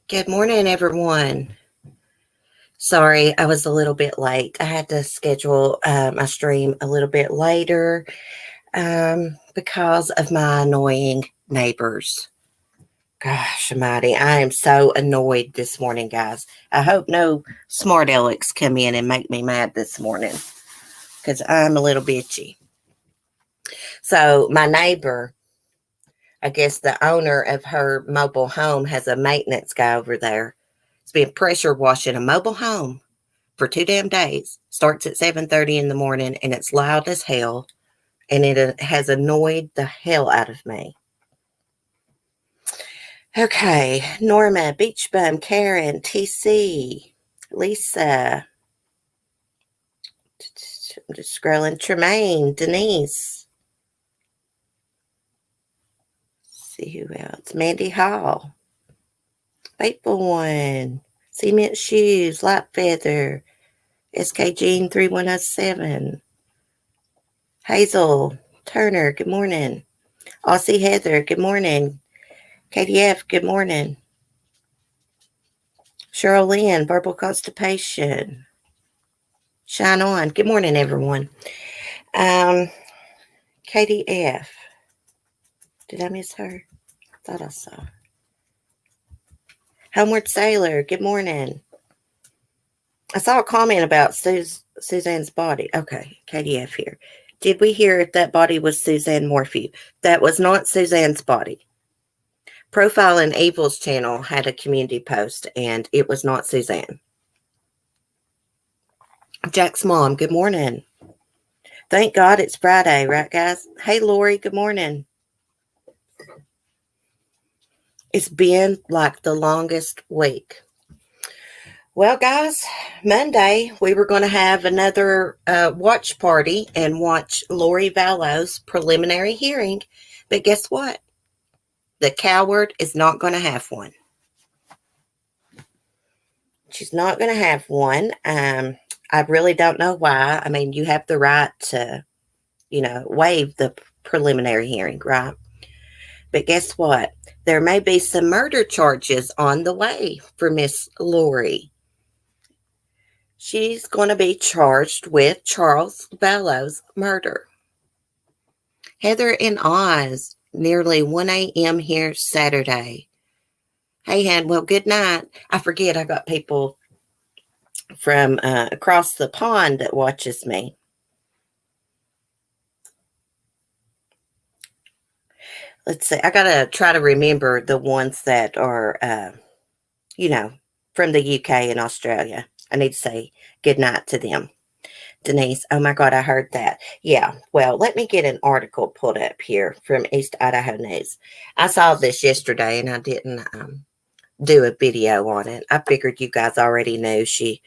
Good morning, everyone. Sorry, I was a little bit late. I had to schedule my stream a little bit later because of my annoying neighbors. Gosh almighty, I am so annoyed this morning, guys. I hope no smart alecks come in and make me mad this morning because I'm a little bitchy. So, my neighbor, I guess the owner of her mobile home, has a maintenance guy over there. It's been pressure washing a mobile home for 2 damn days. Starts at 7:30 in the morning and it's loud as hell, and it has annoyed the hell out of me. Okay, Norma, Beach Bum, Karen, TC, Lisa. I'm just scrolling. Tremaine, Denise. Let's see who else. Mandy Hall. Faithful One. Cement Shoes, Light Feather. SK Jean 3107. Hazel Turner, good morning. Aussie Heather, good morning. KDF, good morning. Cheryl Lynn, Verbal Constipation. Shine On, good morning, everyone. KDF, did I miss her? I thought I saw. Homeward Sailor, good morning. I saw a comment about Suzanne's body. Okay, KDF here. Did we hear if that body was Suzanne Morphew? That was not Suzanne's body. Profile in Evil's channel had a community post, and it was not Suzanne. Jack's mom, good morning. Thank God it's Friday, right, guys? Hey, Lori, good morning. It's been like the longest week. Well, guys, Monday we were going to have another watch party and watch Lori Bellow's preliminary hearing, but guess what? The coward is not going to have one. She's not going to have one. I really don't know why. I mean, you have the right to, waive the preliminary hearing, right? But guess what? There may be some murder charges on the way for Miss Lori. She's going to be charged with Charles Vallow's murder. Heather and Oz, nearly 1 a.m. here Saturday. Hey, Han, well, good night. I forget I got people from across the pond that watches me. Let's see. I got to try to remember the ones that are, from the UK and Australia. I need to say good night to them. Denise, oh my God, I heard that. Yeah, well, let me get an article pulled up here from East Idaho News. I saw this yesterday and I didn't do a video on it. I figured you guys already knew she,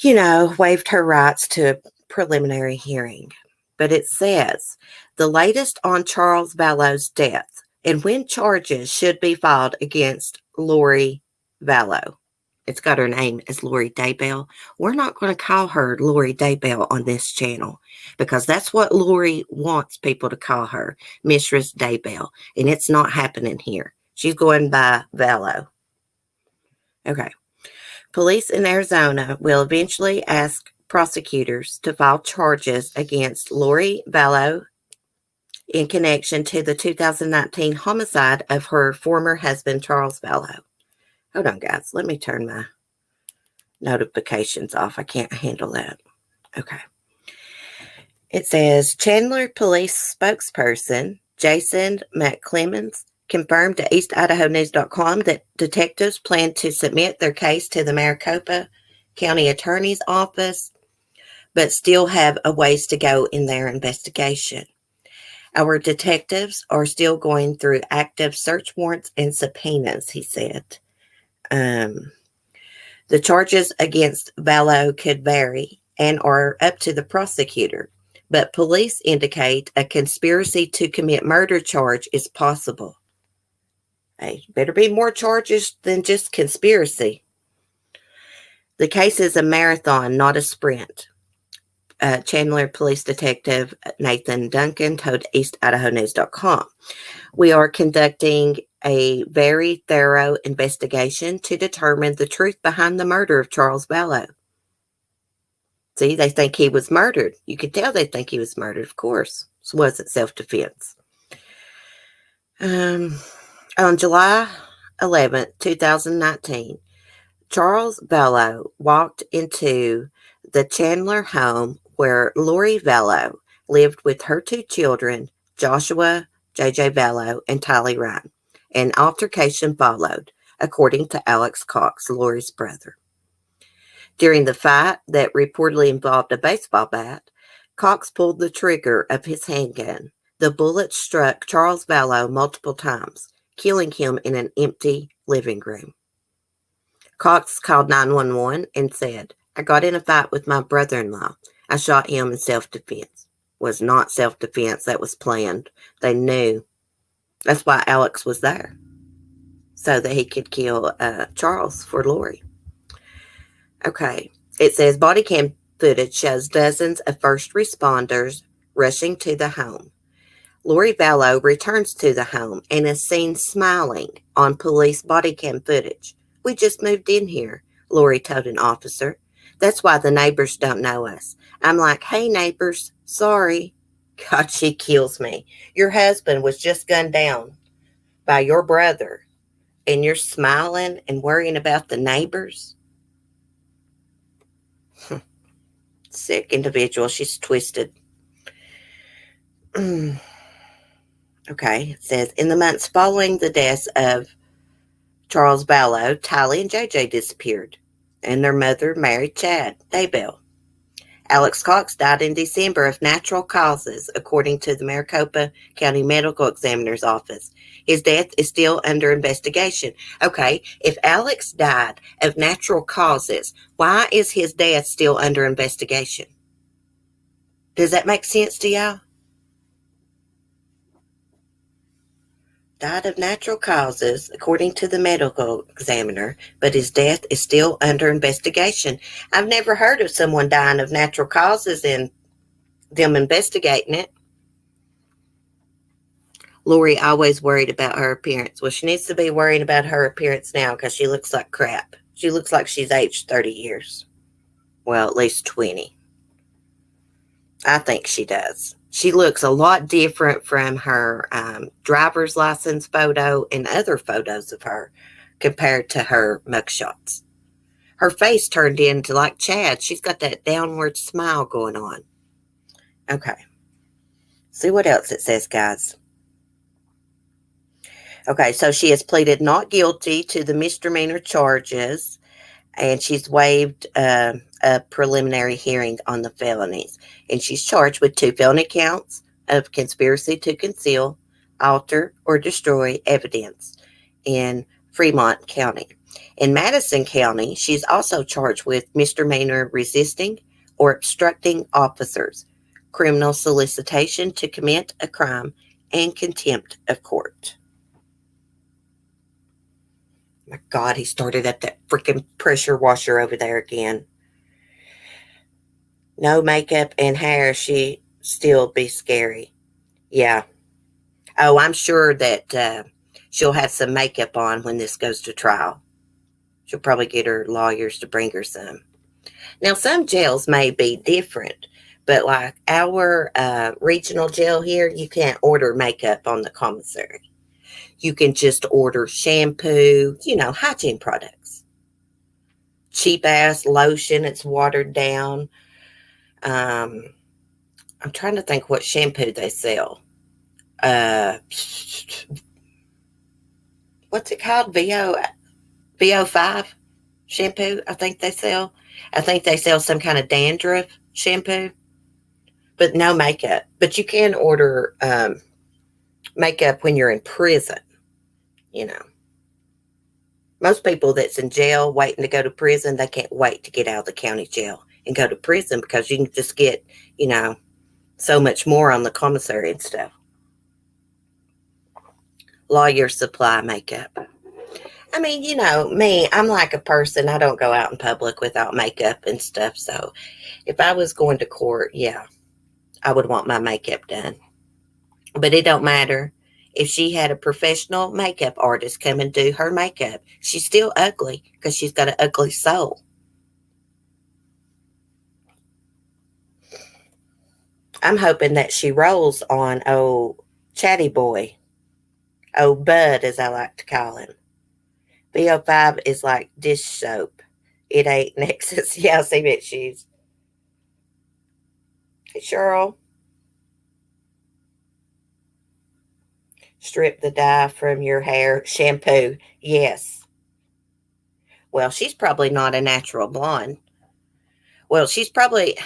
waived her rights to a preliminary hearing. But it says the latest on Charles Vallow's death and when charges should be filed against Lori Vallow. It's got her name as Lori Daybell. We're not going to call her Lori Daybell on this channel because that's what Lori wants people to call her, Mistress Daybell. And it's not happening here. She's going by Vallow. Okay. Police in Arizona will eventually ask prosecutors to file charges against Lori Bellow in connection to the 2019 homicide of her former husband, Charles Vallow. Hold on, guys. Let me turn my notifications off. I can't handle that. Okay. It says Chandler Police spokesperson Jason McClemens confirmed to EastIdahoNews.com that detectives plan to submit their case to the Maricopa County Attorney's Office, but still have a ways to go in their investigation. Our detectives are still going through active search warrants and subpoenas, he said. The charges against Vallow could vary and are up to the prosecutor, but police indicate a conspiracy to commit murder charge is possible. Hey, better be more charges than just conspiracy. The case is a marathon, not a sprint. Chandler Police Detective Nathan Duncan told EastIdahoNews.com. We are conducting a very thorough investigation to determine the truth behind the murder of Charles Vallow. See, they think he was murdered. You could tell they think he was murdered, of course. It wasn't self-defense. On July 11th, 2019, Charles Vallow walked into the Chandler home where Lori Bellow lived with her 2 children, Joshua, J.J. Vallow, and Tylee Ryan. An altercation followed, according to Alex Cox, Lori's brother. During the fight that reportedly involved a baseball bat, Cox pulled the trigger of his handgun. The bullet struck Charles Vallow multiple times, killing him in an empty living room. Cox called 911 and said, "I got in a fight with my brother-in-law. I shot him in self-defense." Was not self-defense. That was planned. They knew. That's why Alex was there, so that he could kill Charles for Lori. Okay. It says body cam footage shows dozens of first responders rushing to the home. Lori Bellow returns to the home and is seen smiling on police body cam footage. "We just moved in here," Lori told an officer. "That's why the neighbors don't know us." I'm like, "Hey, neighbors, sorry." God, she kills me. Your husband was just gunned down by your brother, and you're smiling and worrying about the neighbors? Sick individual. She's twisted. Okay, it says, in the months following the deaths of Charles Vallow, Tylee and JJ disappeared, and their mother married Chad, Daybell. Alex Cox died in December of natural causes, according to the Maricopa County Medical Examiner's Office. His death is still under investigation. Okay, if Alex died of natural causes, why is his death still under investigation? Does that make sense to y'all? Died of natural causes, according to the medical examiner, but his death is still under investigation. I've never heard of someone dying of natural causes and them investigating it. Lori always worried about her appearance. Well, she needs to be worrying about her appearance now because she looks like crap. She looks like she's aged 30 years. Well, at least 20. I think she does. She looks a lot different from her driver's license photo and other photos of her compared to her mugshots. Her face turned into like Chad. She's got that downward smile going on. Okay. See what else it says, guys. Okay, so she has pleaded not guilty to the misdemeanor charges, and she's waived a preliminary hearing on the felonies. And she's charged with 2 felony counts of conspiracy to conceal, alter, or destroy evidence in Fremont County. In Madison County, she's also charged with misdemeanor resisting or obstructing officers, criminal solicitation to commit a crime, and contempt of court. My God, he started up that freaking pressure washer over there again. No makeup and hair, she still be scary. Yeah. Oh, I'm sure that she'll have some makeup on when this goes to trial. She'll probably get her lawyers to bring her some. Now, some jails may be different, but like our regional jail here, you can't order makeup on the commissary. You can just order shampoo, hygiene products. Cheap-ass lotion, it's watered down. I'm trying to think what shampoo they sell. What's it called? VO5 shampoo, I think they sell. I think they sell some kind of dandruff shampoo, but no makeup. But you can order makeup when you're in prison. Most people that's in jail waiting to go to prison, they can't wait to get out of the county jail and go to prison because you can just get, so much more on the commissary and stuff. Lawyer supply makeup. I mean, me, I'm like a person. I don't go out in public without makeup and stuff. So if I was going to court, yeah, I would want my makeup done. But it don't matter If she had a professional makeup artist come and do her makeup, she's still ugly because she's got an ugly soul. I'm hoping that she rolls on old Chatty Boy, old Bud, as I like to call him. BO5 is like dish soap. It ain't Nexus. Yeah, Cellmate shoes. Hey, Cheryl. Strip the dye from your hair. Shampoo. Yes. Well, she's probably not a natural blonde. Well, she's probably,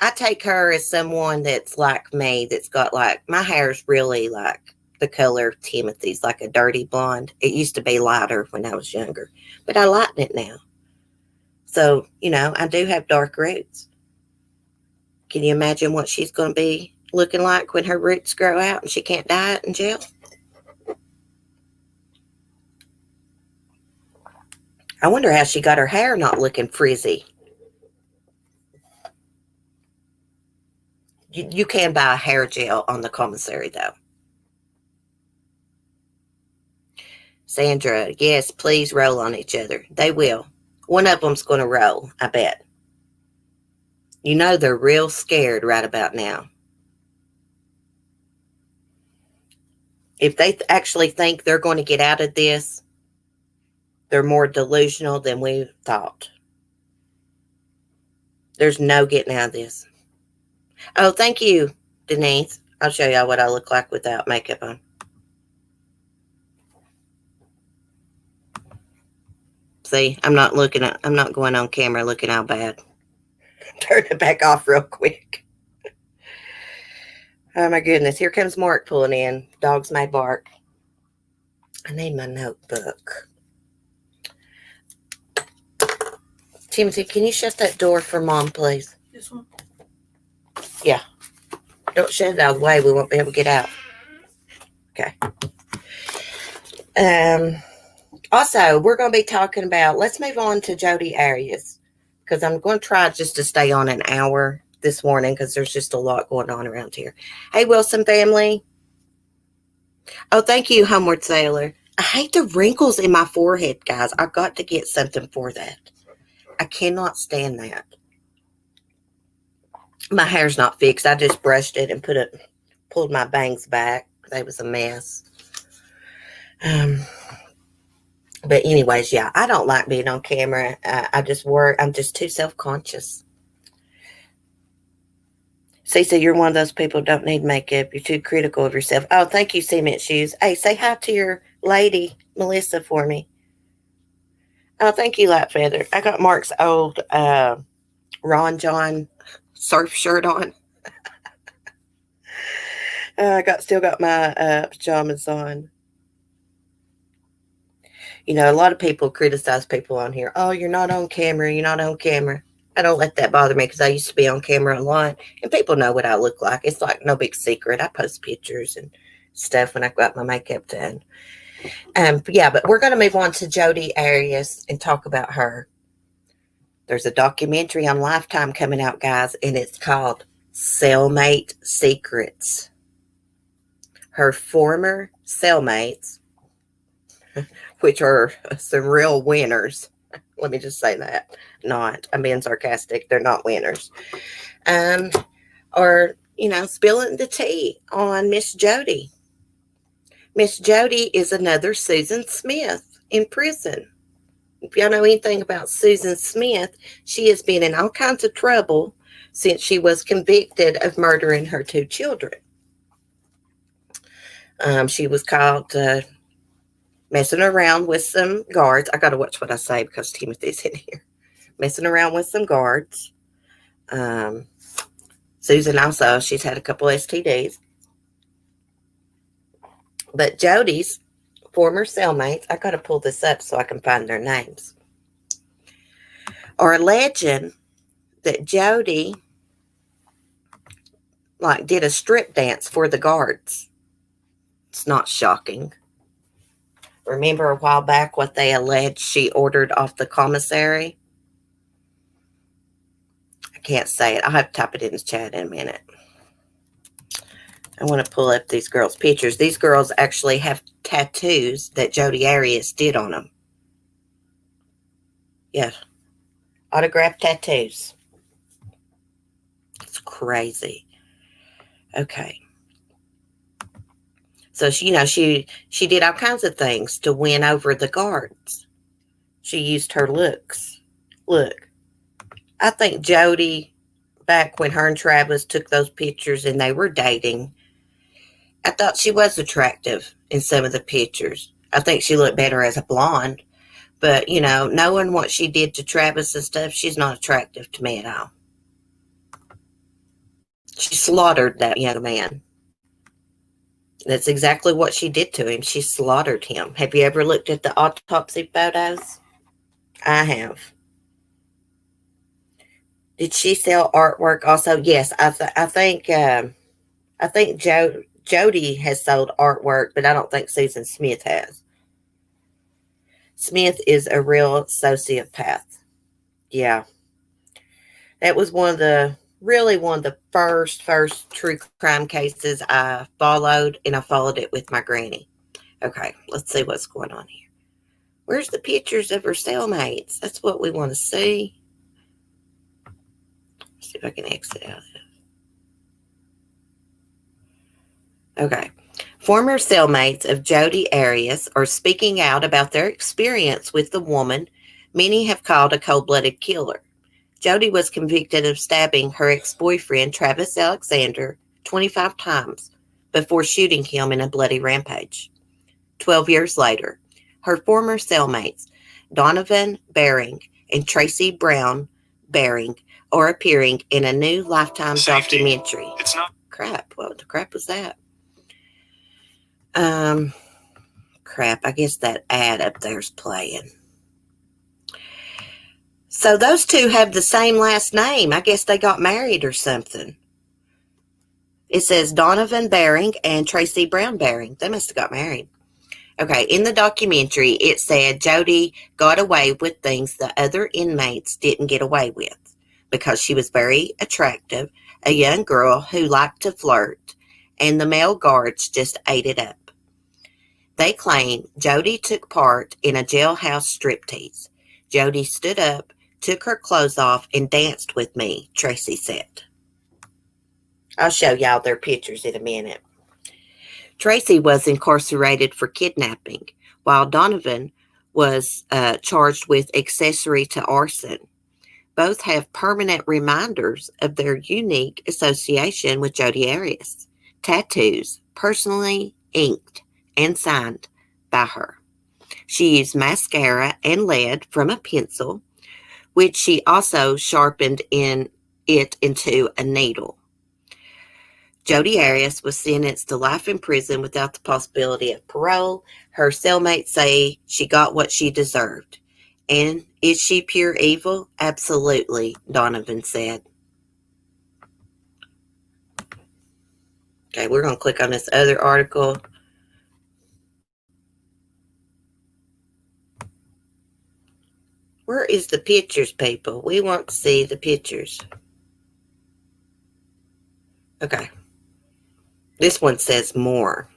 I take her as someone that's like me, that's got like, my hair's really like the color of Timothy's, like a dirty blonde. It used to be lighter when I was younger, but I lighten it now. So, I do have dark roots. Can you imagine what she's going to be looking like when her roots grow out and she can't dye it in jail? I wonder how she got her hair not looking frizzy. You can buy a hair gel on the commissary, though. Sandra, yes, please roll on each other. They will. One of them's going to roll, I bet. They're real scared right about now. If they actually think they're going to get out of this, they're more delusional than we thought. There's no getting out of this. Oh, thank you, Denise. I'll show y'all what I look like without makeup on. See, I'm not going on camera looking all bad. Turn it back off real quick. Oh my goodness, here comes Mark pulling in. Dogs may bark. I need my notebook. Timothy, can you shut that door for Mom, please? This one? Yeah. Don't shut it out of the way. We won't be able to get out. Okay. Also, we're going to be talking about, let's move on to Jodi Arias, because I'm going to try just to stay on an hour this morning because there's just a lot going on around here. Hey, Wilson family. Oh, thank you, Homeward Sailor. I hate the wrinkles in my forehead, guys. I've got to get something for that. I cannot stand that. My hair's not fixed. I just brushed it and pulled my bangs back. They was a mess. But anyways, yeah, I don't like being on camera. I just work. I'm just too self-conscious. Cece, you're one of those people who don't need makeup. You're too critical of yourself. Oh, thank you, Cement Shoes. Hey, say hi to your lady, Melissa, for me. Oh, thank you, Light Feather. I got Mark's old Ron John surf shirt on. I still got my pajamas on. A lot of people criticize people on here. Oh, you're not on camera. You're not on camera. I don't let that bother me because I used to be on camera a lot. And people know what I look like. It's like no big secret. I post pictures and stuff when I got my makeup done. But we're going to move on to Jodi Arias and talk about her. There's a documentary on Lifetime coming out, guys, and it's called Cellmate Secrets. Her former cellmates, which are some real winners. Let me just say that. I'm being sarcastic. They're not winners. Or, spilling the tea on Miss Jodi. Miss Jodi is another Susan Smith in prison. If y'all know anything about Susan Smith, she has been in all kinds of trouble since she was convicted of murdering her 2 children. She was caught messing around with some guards. I got to watch what I say because Timothy's in here. Messing around with some guards. Susan also, she's had a couple STDs. But Jodi's former cellmates, I got to pull this up so I can find their names, are alleging that Jodi did a strip dance for the guards. It's not shocking. Remember a while back what they alleged she ordered off the commissary? I can't say it. I'll have to type it in the chat in a minute. I want to pull up these girls' pictures. These girls actually have tattoos that Jodi Arias did on them. Yeah. Autographed tattoos. It's crazy. Okay. So she did all kinds of things to win over the guards. She used her looks. Look, I think Jodi, back when her and Travis took those pictures and they were dating, I thought she was attractive in some of the pictures. I think she looked better as a blonde. But, knowing what she did to Travis and stuff, she's not attractive to me at all. She slaughtered that young man. That's exactly what she did to him. She slaughtered him. Have you ever looked at the autopsy photos? I have. Did she sell artwork also? Yes, I think Jodi has sold artwork, but I don't think Susan Smith has. Smith is a real sociopath. Yeah. That was one of the first true crime cases I followed, and I followed it with my granny. Okay, let's see what's going on here. Where's the pictures of her cellmates? That's what we want to see. Let's see if I can exit out of this. Okay. Former cellmates of Jodi Arias are speaking out about their experience with the woman many have called a cold-blooded killer. Jodi was convicted of stabbing her ex-boyfriend, Travis Alexander, 25 times before shooting him in a bloody rampage. 12 years later, her former cellmates, Donovan Baring and Tracy Brown Baring, are appearing in a new Lifetime documentary. It's not crap. What the crap was that? Crap. I guess that ad up there's playing. So those two have the same last name. I guess they got married or something. It says Donovan Baring and Tracy Brown Baring. They must have got married. Okay, in the documentary, it said Jodi got away with things the other inmates didn't get away with because she was very attractive, a young girl who liked to flirt, and the male guards just ate it up. They claim Jodi took part in a jailhouse striptease. Jodi stood up, took her clothes off, and danced with me, Tracy said. I'll show y'all their pictures in a minute. Tracy was incarcerated for kidnapping, while Donovan was charged with accessory to arson. Both have permanent reminders of their unique association with Jodi Arias. Tattoos, personally inked and signed by her. She used mascara and lead from a pencil, which she also sharpened into a needle. Jodi Arias was sentenced to life in prison without the possibility of parole. Her cellmates say she got what she deserved. And is she pure evil? Absolutely, Donovan said. Okay, we're going to click on this other article. Where is the pictures, people? We want to see the pictures. Okay. This one says more.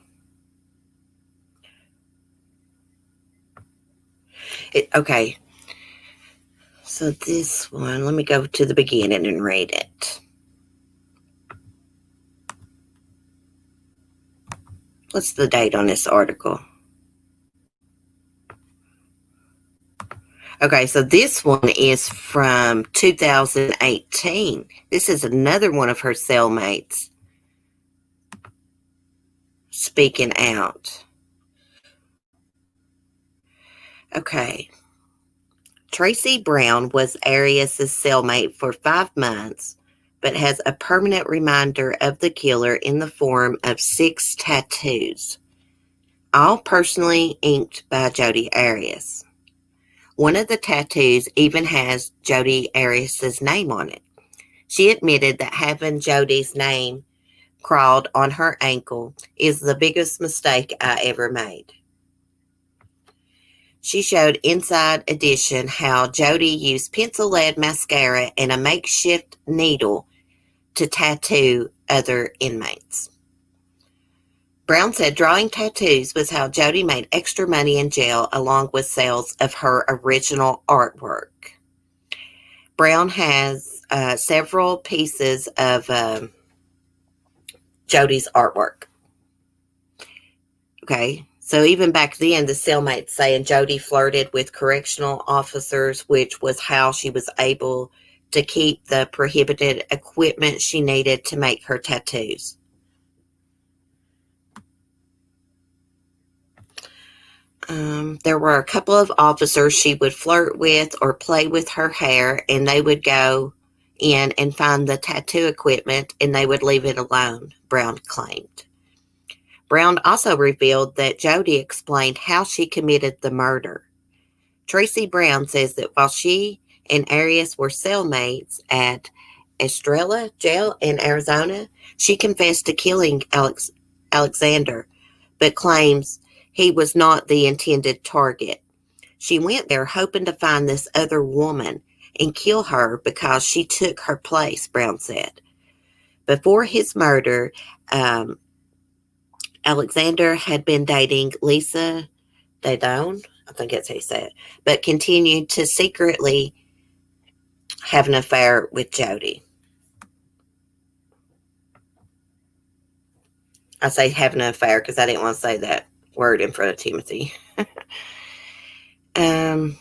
Okay. So this one, let me go to the beginning and read it. What's the date on this article? Okay, so this one is from 2018. This is another one of her cellmates speaking out. Okay. Tracy Brown was Arias' cellmate for 5 months, but has a permanent reminder of the killer in the form of 6 tattoos, all personally inked by Jodi Arias. One of the tattoos even has Jodi Arias' name on it. She admitted that having Jodi's name crawled on her ankle is the biggest mistake I ever made. She showed Inside Edition how Jodi used pencil lead mascara and a makeshift needle to tattoo other inmates. Brown said drawing tattoos was how Jodi made extra money in jail, along with sales of her original artwork. Brown has several pieces of Jodi's artwork. Okay, so even back then, the cellmate's saying Jodi flirted with correctional officers, which was how she was able to keep the prohibited equipment she needed to make her tattoos. There were a couple of officers she would flirt with or play with her hair, and they would go in and find the tattoo equipment, and they would leave it alone, Brown claimed. Brown also revealed that Jodi explained how she committed the murder. Tracy Brown says that while she and Arias were cellmates at Estrella Jail in Arizona, she confessed to killing Alexander, but claims he was not the intended target. She went there hoping to find this other woman and kill her because she took her place, Brown said. Before his murder, Alexander had been dating Lisa Daybell, I think that's how you say it, but continued to secretly have an affair with Jodi. I say having an affair because I didn't want to say that word in front of Timothy. I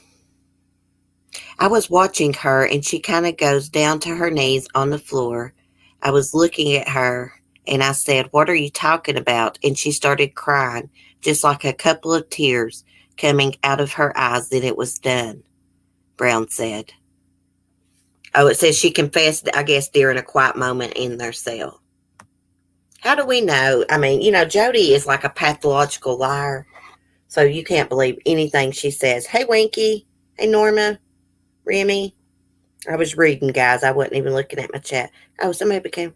was watching her, and she kind of goes down to her knees on the floor. I was looking at her, and I said, "What are you talking about?" And she started crying, just like a couple of tears coming out of her eyes. Then it was done, Brown said. Oh, it says she confessed, I guess, during a quiet moment in their cell. How do we know? I mean, Jodi is like a pathological liar, so you can't believe anything she says. Hey, Winky. Hey, Norma. Remy. I was reading, guys. I wasn't even looking at my chat. Oh, somebody became...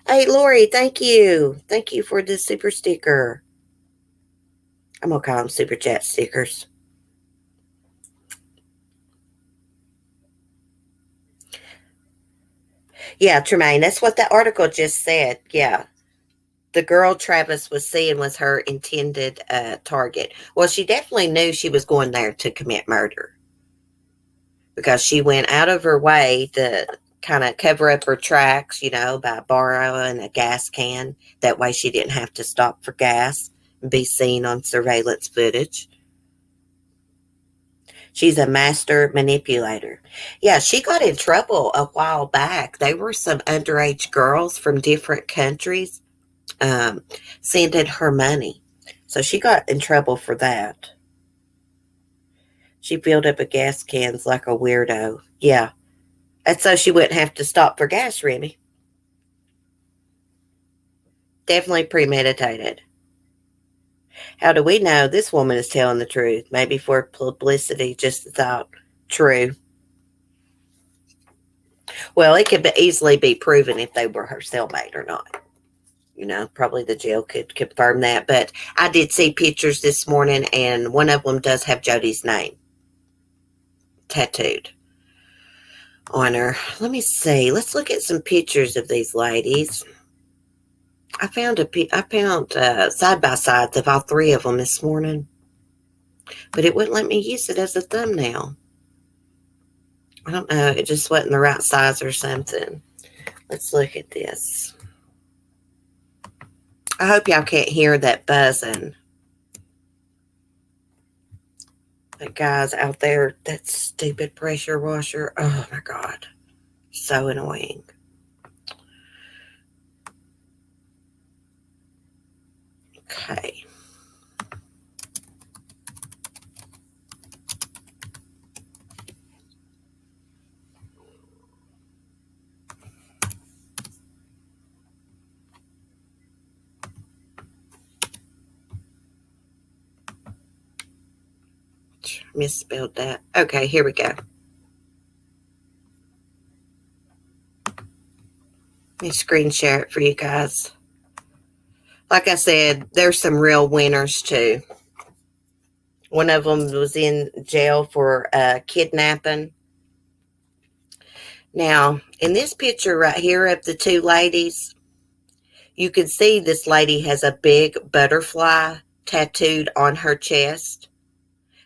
Hey, Lori, thank you. Thank you for the super sticker. I'm going to call them super chat stickers. Yeah, Tremaine, that's what the article just said. Yeah. The girl Travis was seeing was her intended target. Well, she definitely knew she was going there to commit murder, because she went out of her way to kind of cover up her tracks, by borrowing a gas can. That way she didn't have to stop for gas and be seen on surveillance footage. She's a master manipulator. Yeah, she got in trouble a while back. They were some underage girls from different countries sending her money. So she got in trouble for that. She filled up a gas cans like a weirdo. Yeah. And so she wouldn't have to stop for gas, Remy. Definitely premeditated. How do we know this woman is telling the truth? Maybe for publicity, just thought true. Well, it could easily be proven if they were her cellmate or not. Probably the jail could confirm that. But I did see pictures this morning, and one of them does have Jodi's name tattooed on her. Let me see. Let's look at some pictures of these ladies. I found side by sides of all three of them this morning, but it wouldn't let me use it as a thumbnail. I don't know. It just wasn't the right size or something. Let's look at this. I hope y'all can't hear that buzzing. That guy's out there, that stupid pressure washer. Oh my God. So annoying. Okay. Misspelled that. Okay, here we go. Let me screen share it for you guys. Like I said, there's some real winners too. One of them was in jail for kidnapping. Now, in this picture right here of the two ladies, You can see this lady has a big butterfly tattooed on her chest.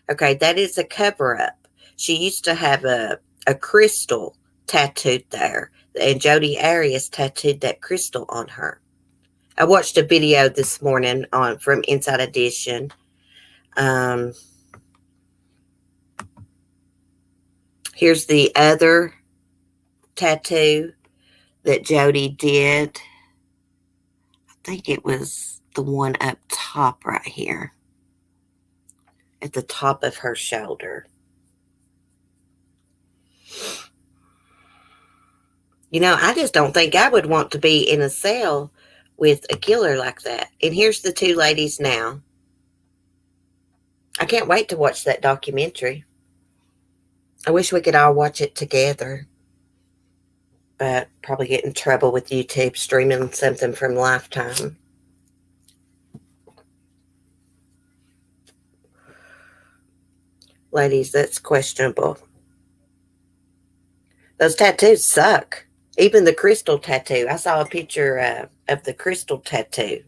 Okay, that is a cover-up. She used to have a crystal tattooed there, and Jodi Arias tattooed that crystal on her. I watched a video this morning from Inside Edition. Here's the other tattoo that Jodi did. I think it was the one up top right here, at the top of her shoulder. You know, I just don't think I would want to be in a cell with a killer like that. And here's the two ladies now. I can't wait to watch that documentary. I wish we could all watch it together. But probably get in trouble with YouTube streaming something from Lifetime. Ladies, that's questionable. Those tattoos suck. Even the crystal tattoo. I saw a picture of the crystal tattoo.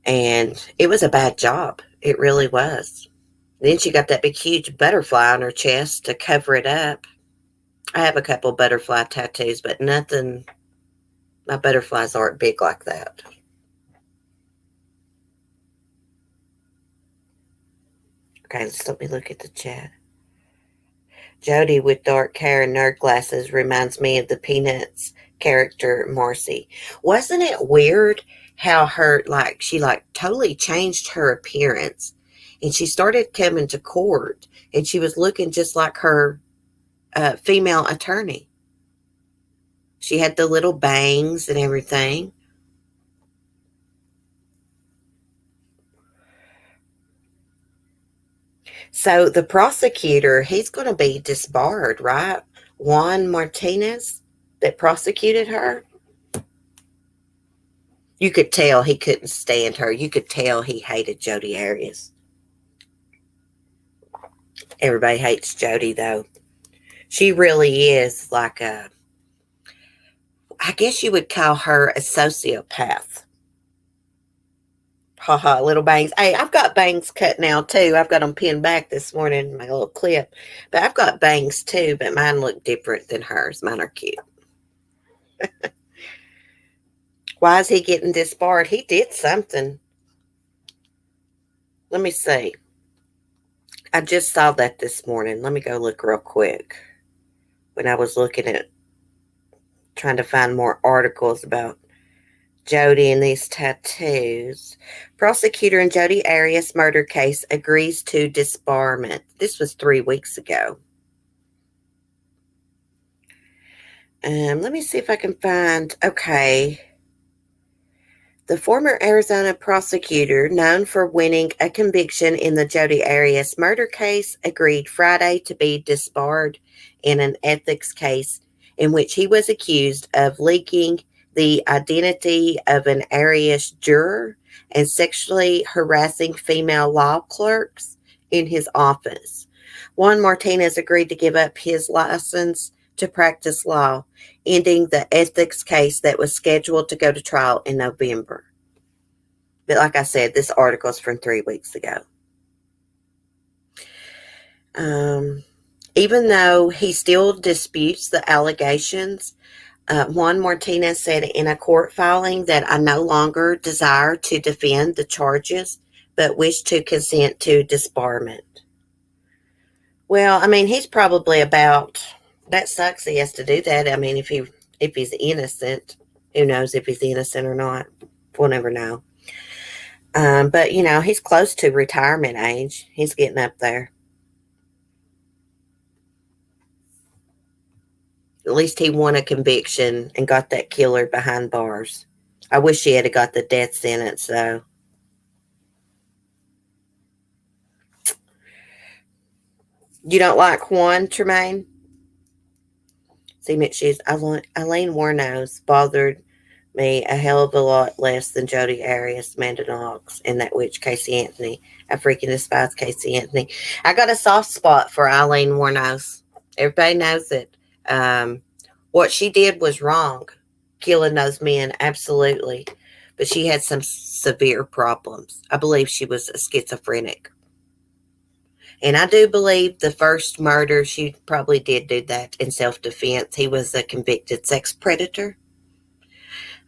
And it was a bad job. It really was. Then she got that big, huge butterfly on her chest to cover it up. I have a couple butterfly tattoos, but nothing. My butterflies aren't big like that. Okay, just let me look at the chat. Jodi with dark hair and nerd glasses reminds me of the Peanuts character Marcy. Wasn't it weird how she totally changed her appearance, and she started coming to court, and she was looking just like her female attorney. She had the little bangs and everything. So the prosecutor, he's going to be disbarred, right? Juan Martinez, that prosecuted her. You could tell he couldn't stand her. You could tell he hated Jodi Arias. Everybody hates Jodi, though. She really is like I guess you would call her a sociopath. Haha, little bangs. Hey, I've got bangs cut now, too. I've got them pinned back this morning in my little clip. But I've got bangs, too, but mine look different than hers. Mine are cute. Why is he getting disbarred? He did something. Let me see. I just saw that this morning. Let me go look real quick. When I was looking at trying to find more articles about Jodi and these tattoos. Prosecutor in Jodi Arias murder case agrees to disbarment. This was 3 weeks ago. Let me see if I can find, okay. The former Arizona prosecutor, known for winning a conviction in the Jodi Arias murder case, agreed Friday to be disbarred in an ethics case in which he was accused of leaking the identity of an Arias juror and sexually harassing female law clerks in his office. Juan Martinez agreed to give up his license to practice law, ending the ethics case that was scheduled to go to trial in November. But like I said, this article is from 3 weeks ago. Even though he still disputes the allegations, Juan Martinez said in a court filing that I no longer desire to defend the charges, but wish to consent to disbarment. Well, I mean, he's probably about, that sucks he has to do that. I mean, if he's innocent, who knows if he's innocent or not? We'll never know. But, you know, he's close to retirement age. He's getting up there. At least he won a conviction and got that killer behind bars. I wish he had got the death sentence, though. You don't like Juan, Tremaine? See, she's Eileen Warnos bothered me a hell of a lot less than Jodi Arias, Amanda Knox, and that witch Casey Anthony. I freaking despise Casey Anthony. I got a soft spot for Eileen Warnos. Everybody knows it. What she did was wrong. killing those men, absolutely. But she had some severe problems. I believe she was a schizophrenic. And I do believe the first murder, she probably did do that in self-defense. He was a convicted sex predator.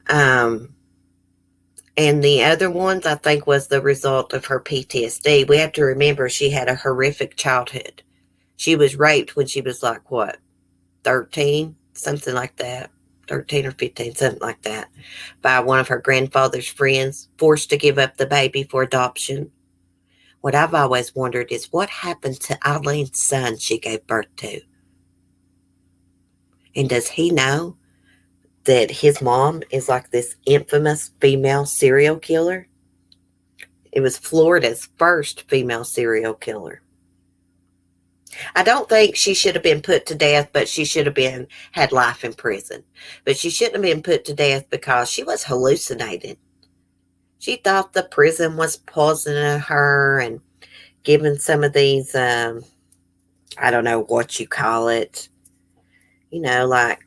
Um, and the other ones, I think, was the result of her PTSD. We have to remember she had a horrific childhood. She was raped when she was like, what, 13? Something like that. 13 or 15, something like that. By one of her grandfather's friends, forced to give up the baby for adoption. What I've always wondered is what happened to Eileen's son she gave birth to? And does he know that his mom is like this infamous female serial killer? It was Florida's first female serial killer. I don't think she should have been put to death, but she should have had life in prison. But she shouldn't have been put to death because she was hallucinating. She thought the prison was poisoning her and giving some of these, I don't know what you call it, like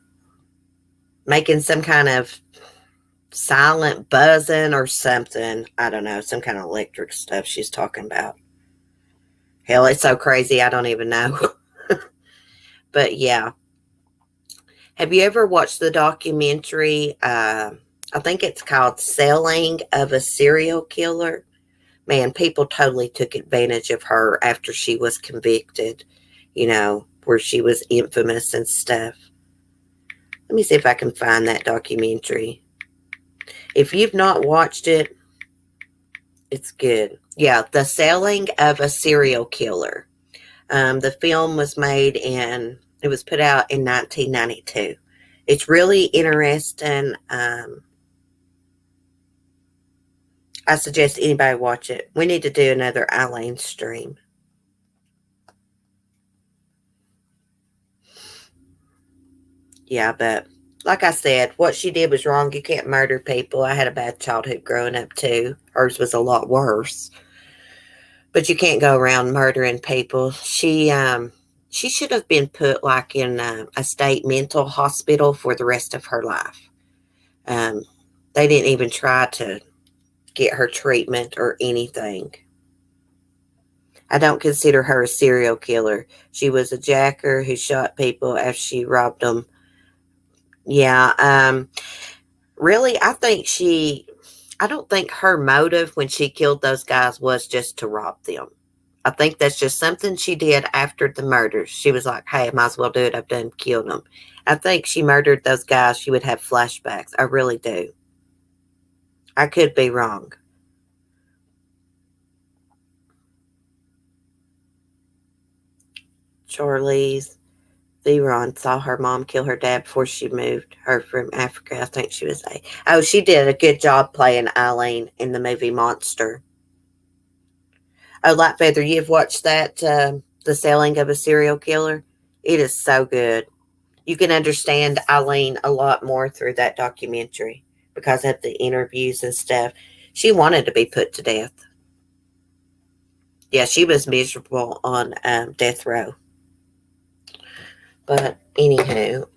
making some kind of silent buzzing or something. I don't know, some kind of electric stuff she's talking about. Hell, it's so crazy, I don't even know. But yeah. Have you ever watched the documentary? I think it's called Selling of a Serial Killer. Man, people totally took advantage of her after she was convicted, where she was infamous and stuff. Let me see if I can find that documentary. If you've not watched it, it's good. Yeah, The Selling of a Serial Killer. The film was it was put out in 1992. It's really interesting. I suggest anybody watch it. We need to do another Eileen stream. Yeah, but like I said, what she did was wrong. You can't murder people. I had a bad childhood growing up too. Hers was a lot worse. But you can't go around murdering people. She should have been put like in a state mental hospital for the rest of her life. They didn't even try to get her treatment or anything. I don't consider her a serial killer. She was a jacker who shot people after she robbed them. Yeah, really, I don't think her motive when she killed those guys was just to rob them. I think that's just something she did after the murders. She was like, hey, I might as well do it. I've done killed them. I think she murdered those guys. She would have flashbacks. I really do. I could be wrong. Charlize Theron saw her mom kill her dad before she moved her from Africa. I think she was she did a good job playing Eileen in the movie Monster. Oh, Lightfeather, you've watched that, The Selling of a Serial Killer? It is so good. You can understand Eileen a lot more through that documentary because of the interviews and stuff. She wanted to be put to death. Yeah, she was miserable on death row. But anywho,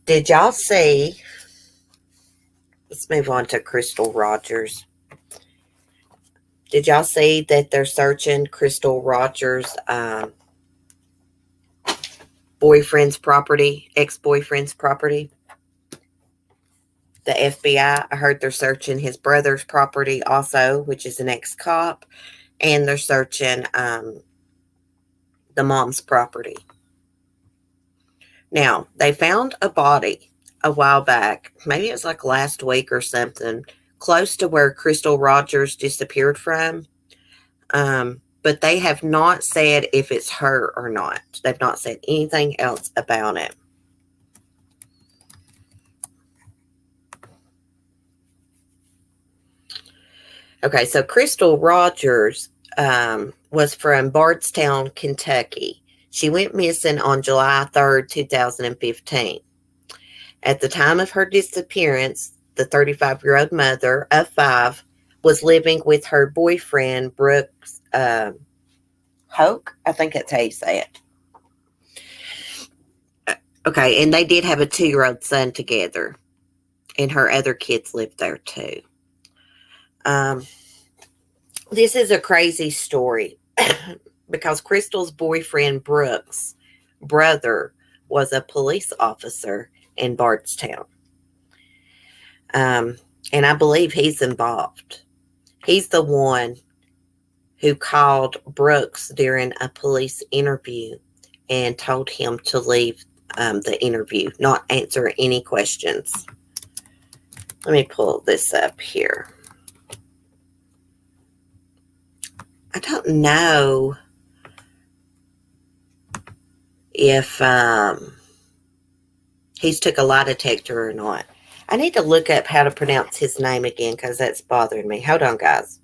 did y'all see? Let's move on to Crystal Rodgers. Did y'all see that they're searching Crystal Rodgers' boyfriend's property, ex-boyfriend's property? The FBI, I heard they're searching his brother's property also, which is an ex-cop, and they're searching the mom's property. Now, they found a body a while back, maybe it was like last week or something, close to where Crystal Rodgers disappeared from. But they have not said if it's her or not. They've not said anything else about it. Okay, so Crystal Rodgers was from Bardstown, Kentucky. She went missing on July 3rd, 2015. At the time of her disappearance, the 35-year-old mother of 5 was living with her boyfriend, Brooks Hoke. I think that's how you say it. Okay, and they did have a 2-year-old son together, and her other kids lived there too. This is a crazy story because Crystal's boyfriend Brooks' brother was a police officer in Bardstown. And I believe he's involved. He's the one who called Brooks during a police interview and told him to leave the interview, not answer any questions. Let me pull this up here. I don't know if he's took a lie detector or not. I need to look up how to pronounce his name again because that's bothering me. Hold on, guys.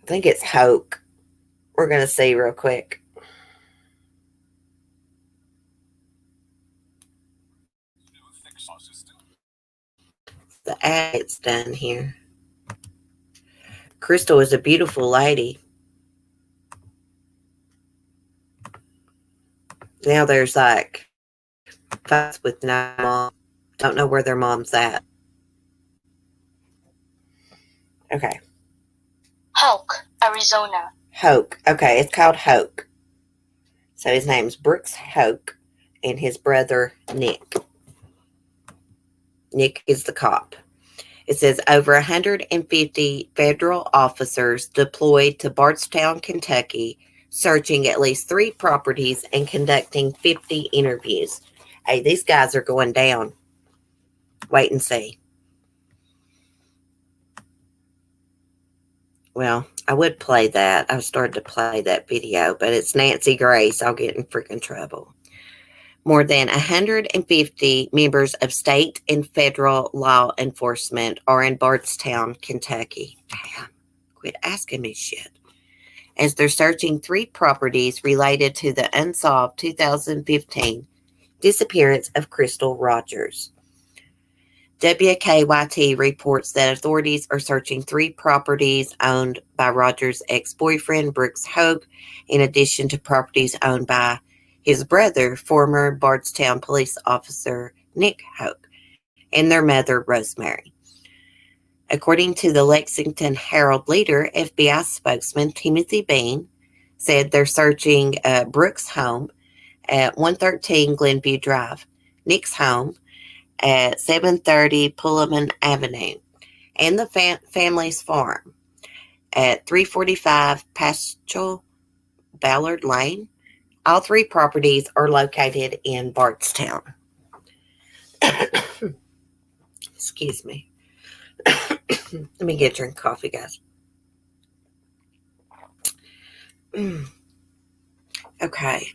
I think it's Hoke. We're going to see real quick. The ad's done here. Crystal is a beautiful lady. Now there's like fights with no mom. Don't know where their mom's at. Okay. Hoke, Arizona. Hoke. Okay, it's called Hoke. So his name's Brooks Hoke and his brother Nick. Nick is the cop. It says over 150 federal officers deployed to Bardstown, Kentucky, searching at least 3 properties and conducting 50 interviews. Hey, these guys are going down. Wait and see. Well, I would play that. I started to play that video, but it's Nancy Grace. I'll get in freaking trouble. More than 150 members of state and federal law enforcement are in Bardstown, Kentucky. Damn, quit asking me shit. As they're searching 3 properties related to the unsolved 2015 disappearance of Crystal Rodgers. WKYT reports that authorities are searching 3 properties owned by Rodgers' ex-boyfriend, Brooks Hoke, in addition to properties owned by his brother, former Bardstown police officer Nick Hoke, and their mother, Rosemary. According to the Lexington Herald-Leader, FBI spokesman Timothy Bean said they're searching Brooks' home at 113 Glenview Drive, Nick's home at 730 Pullman Avenue, and the family's farm at 345 Paschal Ballard Lane. All 3 properties are located in Bardstown. Excuse me. Let me get a drink of coffee, guys. Okay.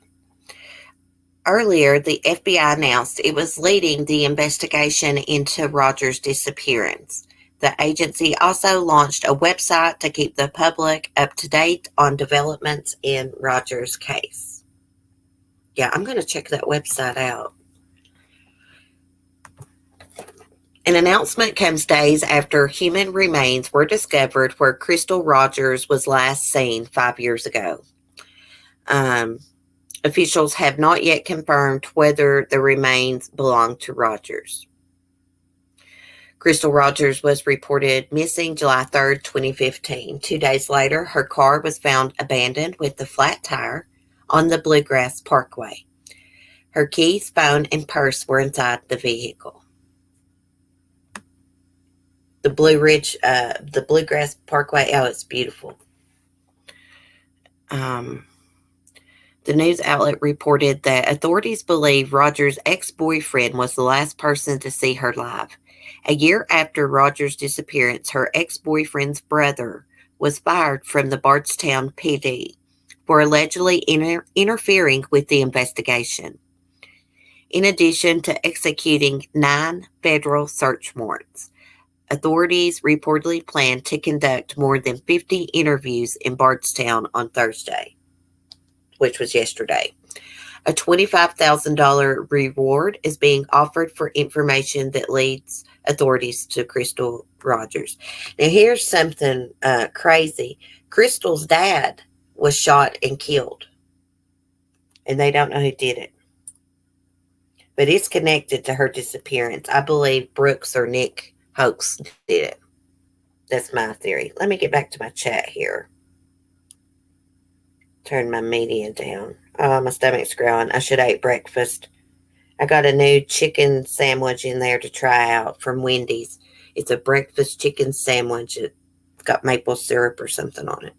Earlier, the FBI announced it was leading the investigation into Rodgers' disappearance. The agency also launched a website to keep the public up to date on developments in Rodgers' case. Yeah, I'm going to check that website out. An announcement comes days after human remains were discovered where Crystal Rodgers was last seen 5 years ago. Officials have not yet confirmed whether the remains belong to Rodgers. Crystal Rodgers was reported missing July 3rd, 2015. 2 days later, her car was found abandoned with a flat tire on the Bluegrass Parkway. Her keys, phone, and purse were inside the vehicle. The Bluegrass Parkway, oh, it's beautiful. The news outlet reported that authorities believe Rodgers' ex-boyfriend was the last person to see her live. A year after Rodgers' disappearance, her ex-boyfriend's brother was fired from the Bardstown PD for allegedly interfering with the investigation. In addition to executing 9 federal search warrants, authorities reportedly plan to conduct more than 50 interviews in Bardstown on Thursday, which was yesterday. A $25,000 reward is being offered for information that leads authorities to Crystal Rodgers. Now, here's something crazy. Crystal's dad was shot and killed, and they don't know who did it. But it's connected to her disappearance. I believe Brooks or Nick Hoax did it. That's my theory. Let me get back to my chat here. Turn my media down. Oh, my stomach's growling. I should have ate breakfast. I got a new chicken sandwich in there to try out from Wendy's. It's a breakfast chicken sandwich. It's got maple syrup or something on it.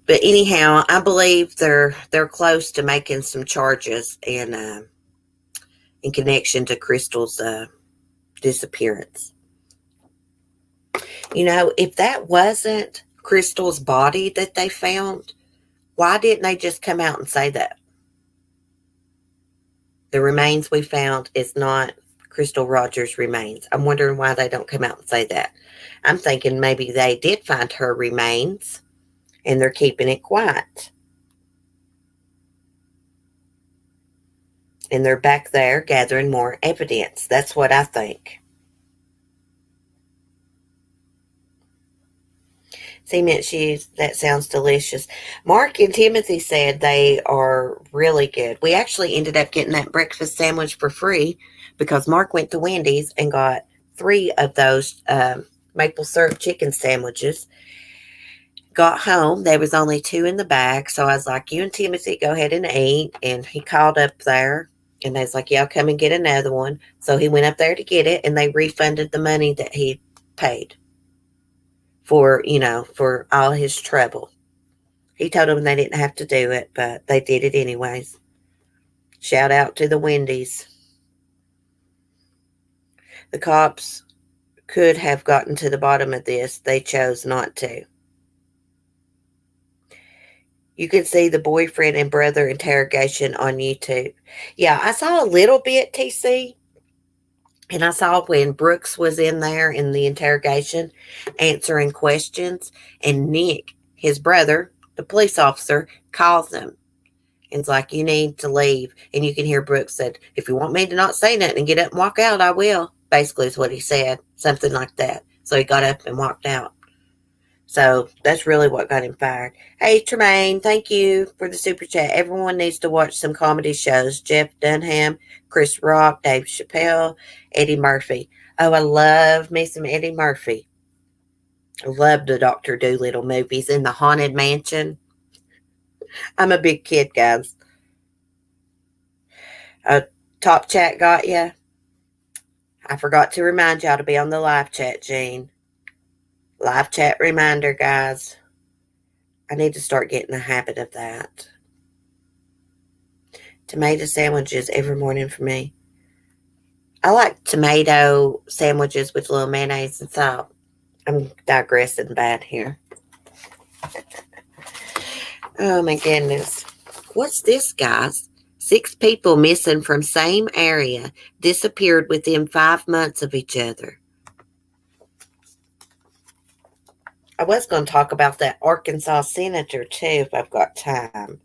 But anyhow, I believe they're close to making some charges in connection to Crystal's disappearance. You know, if that wasn't Crystal's body that they found, why didn't they just come out and say that? The remains we found is not Crystal Rodgers' remains. I'm wondering why they don't come out and say that. I'm thinking maybe they did find her remains and they're keeping it quiet. And they're back there gathering more evidence. That's what I think. Cement shoes, that sounds delicious. Mark and Timothy said they are really good. We actually ended up getting that breakfast sandwich for free because Mark went to Wendy's and got 3 of those maple syrup chicken sandwiches. Got home, there was only 2 in the bag, so I was like, you and Timothy go ahead and eat. And he called up there and they was like, yeah, I'll come and get another one. So he went up there to get it and they refunded the money that he paid for, for all his trouble. He told them they didn't have to do it, but they did it anyways. Shout out to the Wendy's. The cops could have gotten to the bottom of this. They chose not to. You can see the boyfriend and brother interrogation on YouTube. Yeah, I saw a little bit, TC. And I saw when Brooks was in there in the interrogation answering questions, and Nick, his brother, the police officer, calls him. And it's like, you need to leave. And you can hear Brooks said, if you want me to not say nothing and get up and walk out, I will. Basically is what he said. Something like that. So he got up and walked out. So that's really what got him fired. Hey, Tremaine, thank you for the super chat. Everyone needs to watch some comedy shows. Jeff Dunham, Chris Rock, Dave Chappelle, Eddie Murphy. Oh, I love me some Eddie Murphy. I love the Dr. Dolittle movies in the Haunted Mansion. I'm a big kid, guys. Top chat got ya? I forgot to remind y'all to be on the live chat, Gene. Live chat reminder, guys. I need to start getting the habit of that. Tomato sandwiches every morning for me. I like tomato sandwiches with a little mayonnaise and salt. I'm digressing bad here. Oh my goodness. What's this, guys? 6 people missing from same area disappeared within 5 months of each other. I was going to talk about that Arkansas senator too if I've got time.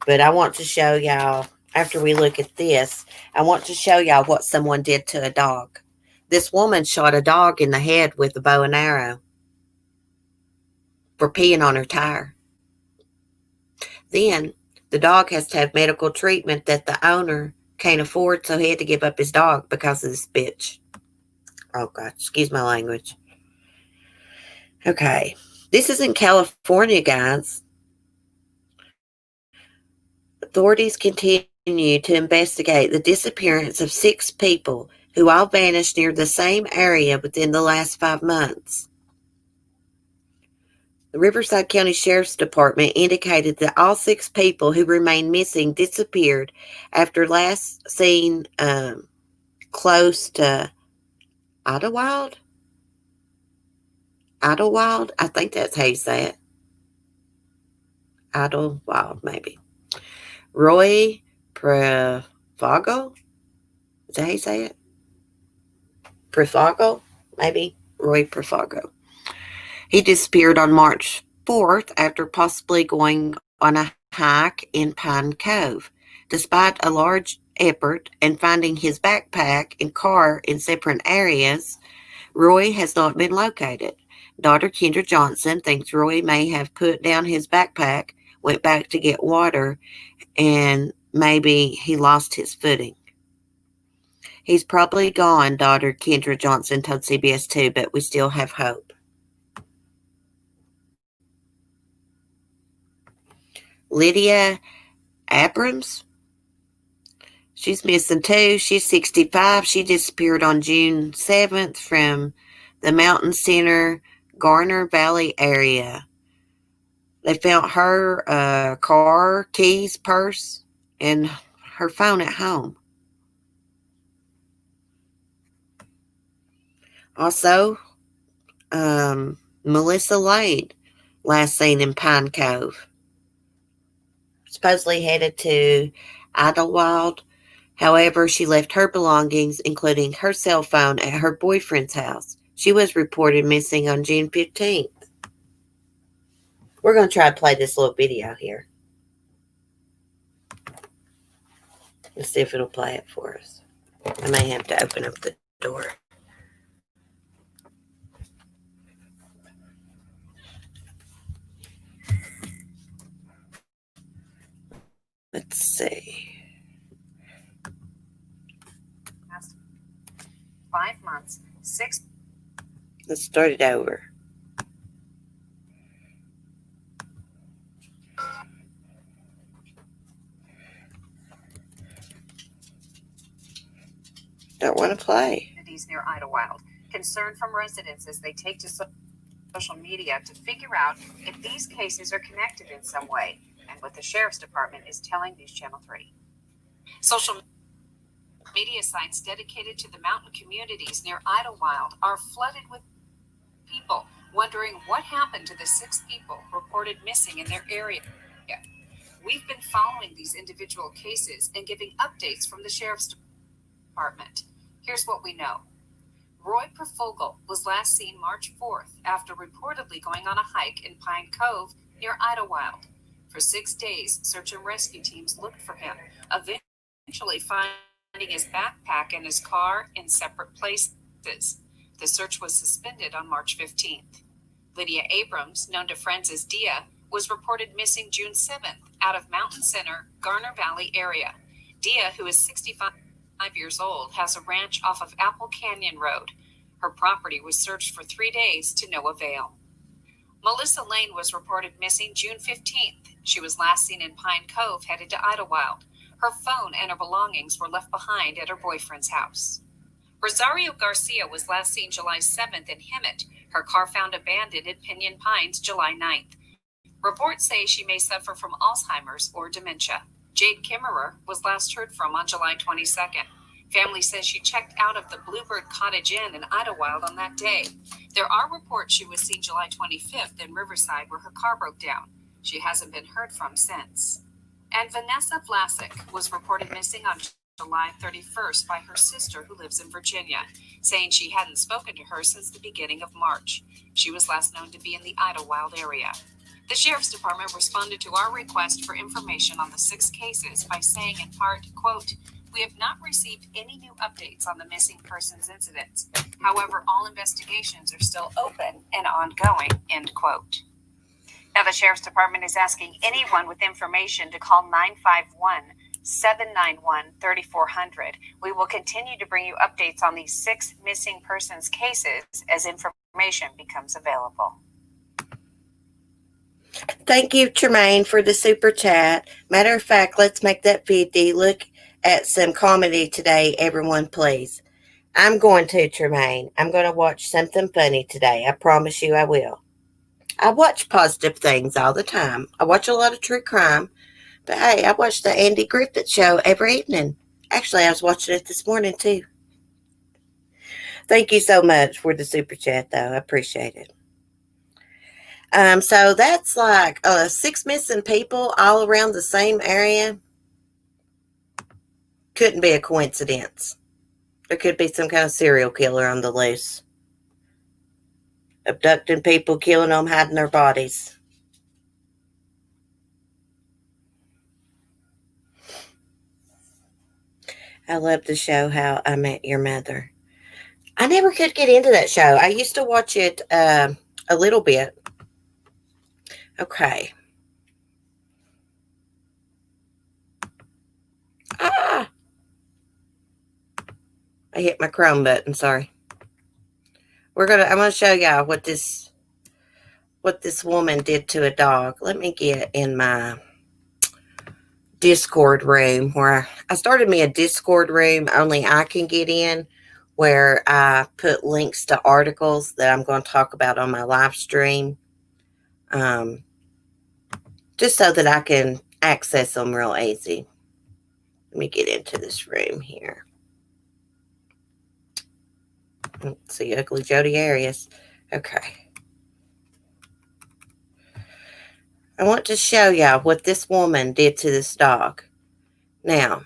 But I want to show y'all, after we look at this, I want to show y'all what someone did to a dog. This woman shot a dog in the head with a bow and arrow for peeing on her tire. Then the dog has to have medical treatment that the owner can't afford, so he had to give up his dog because of this bitch. Oh, God, excuse my language. Okay, this is in California, guys. Authorities continue to investigate the disappearance of 6 people who all vanished near the same area within the last 5 months. The Riverside County Sheriff's Department indicated that all 6 people who remain missing disappeared after last seen close to Idlewild. Idlewild, I think that's how you say it. Idlewild, maybe. Roy Prefago? Is that how you say it? Prefago? Maybe. Roy Prefago. He disappeared on March 4th after possibly going on a hike in Pine Cove. Despite a large effort and finding his backpack and car in separate areas, Roy has not been located. Daughter Kendra Johnson thinks Roy may have put down his backpack, went back to get water, and maybe he lost his footing. He's probably gone, daughter Kendra Johnson told CBS 2, but we still have hope. Lydia Abrams, she's missing too. She's 65. She disappeared on June 7th from the Mountain Center, Garner Valley area. They found her car, keys, purse, and her phone at home. Also, Melissa Lane, last seen in Pine Cove, supposedly headed to Idlewild. However, she left her belongings, including her cell phone, at her boyfriend's house. She was reported missing on June 15th. We're going to try to play this little video here. Let's see if it'll play it for us. I may have to open up the door. Let's see. 5 months, 6. Let's start it over. Don't want to play. Near Idlewild. Concern from residents as they take to social media to figure out if these cases are connected in some way, and what the Sheriff's Department is telling News Channel 3. Social media sites dedicated to the mountain communities near Idlewild are flooded with people wondering what happened to the 6 people reported missing in their area. We've been following these individual cases and giving updates from the Sheriff's Department. Here's what we know. Roy Perfogel was last seen March 4th after reportedly going on a hike in Pine Cove near Idlewild. For 6 days, search and rescue teams looked for him, eventually finding his backpack and his car in separate places. The search was suspended on March 15th. Lydia Abrams, known to friends as Dia, was reported missing June 7th out of Mountain Center, Garner Valley area. Dia, who is 65 years old, has a ranch off of Apple Canyon Road. Her property was searched for 3 days to no avail. Melissa Lane was reported missing June 15th. She was last seen in Pine Cove, headed to Idlewild. Her phone and her belongings were left behind at her boyfriend's house. Rosario Garcia was last seen July 7th in Hemet. Her car found abandoned in Pinyon Pines July 9th. Reports say she may suffer from Alzheimer's or dementia. Jade Kimmerer was last heard from on July 22nd. Family says she checked out of the Bluebird Cottage Inn in Idlewild on that day. There are reports she was seen July 25th in Riverside, where her car broke down. She hasn't been heard from since. And Vanessa Vlasic was reported missing on July 31st by her sister, who lives in Virginia, saying she hadn't spoken to her since the beginning of March. She was last known to be in the Idlewild area. The Sheriff's Department responded to our request for information on the 6 cases by saying in part, quote, "We have not received any new updates on the missing persons incidents. However, all investigations are still open and ongoing," end quote. Now, the Sheriff's Department is asking anyone with information to call 951-791-3400. We will continue to bring you updates on these 6 missing persons cases as information becomes available. Thank you, Tremaine, for the super chat. Matter of fact, let's make that 50. Look at some comedy today, everyone, please. I'm going to, Tremaine. I'm going to watch something funny today. I promise you I will. I watch positive things all the time. I watch a lot of true crime. But hey, I watch the Andy Griffith Show every evening. Actually, I was watching it this morning, too. Thank you so much for the super chat, though. I appreciate it. So that's like 6 missing people all around the same area. Couldn't be a coincidence. There could be some kind of serial killer on the loose. Abducting people, killing them, hiding their bodies. I love the show How I Met Your Mother. I never could get into that show. I used to watch it a little bit. Okay. Ah! I hit my Chrome button, sorry. I'm gonna show y'all what this woman did to a dog. Let me get in my Discord room where I started me a Discord room only I can get in, where I put links to articles that I'm going to talk about on my live stream, just so that I can access them real easy. Let me get into this room here. Let's see, ugly Jodi Arias. Okay. I want to show y'all what this woman did to this dog. Now,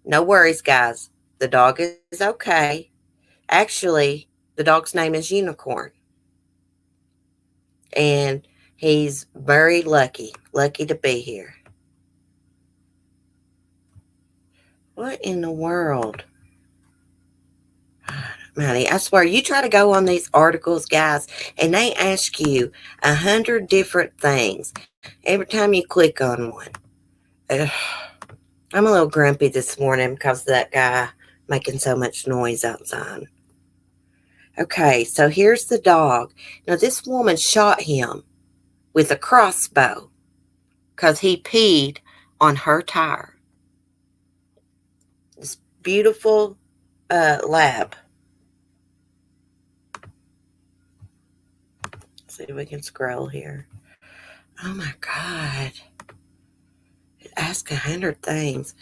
no worries, guys. The dog is okay. Actually, the dog's name is Unicorn. And he's very lucky to be here. What in the world? Money, I swear, you try to go on these articles, guys, and they ask you 100 different things every time you click on one. Ugh. I'm a little grumpy this morning because of that guy making so much noise outside. Okay, so here's the dog. Now, this woman shot him with a crossbow because he peed on her tire. This beautiful lab. Let's see if we can scroll here. Oh my God. It asks 100 things.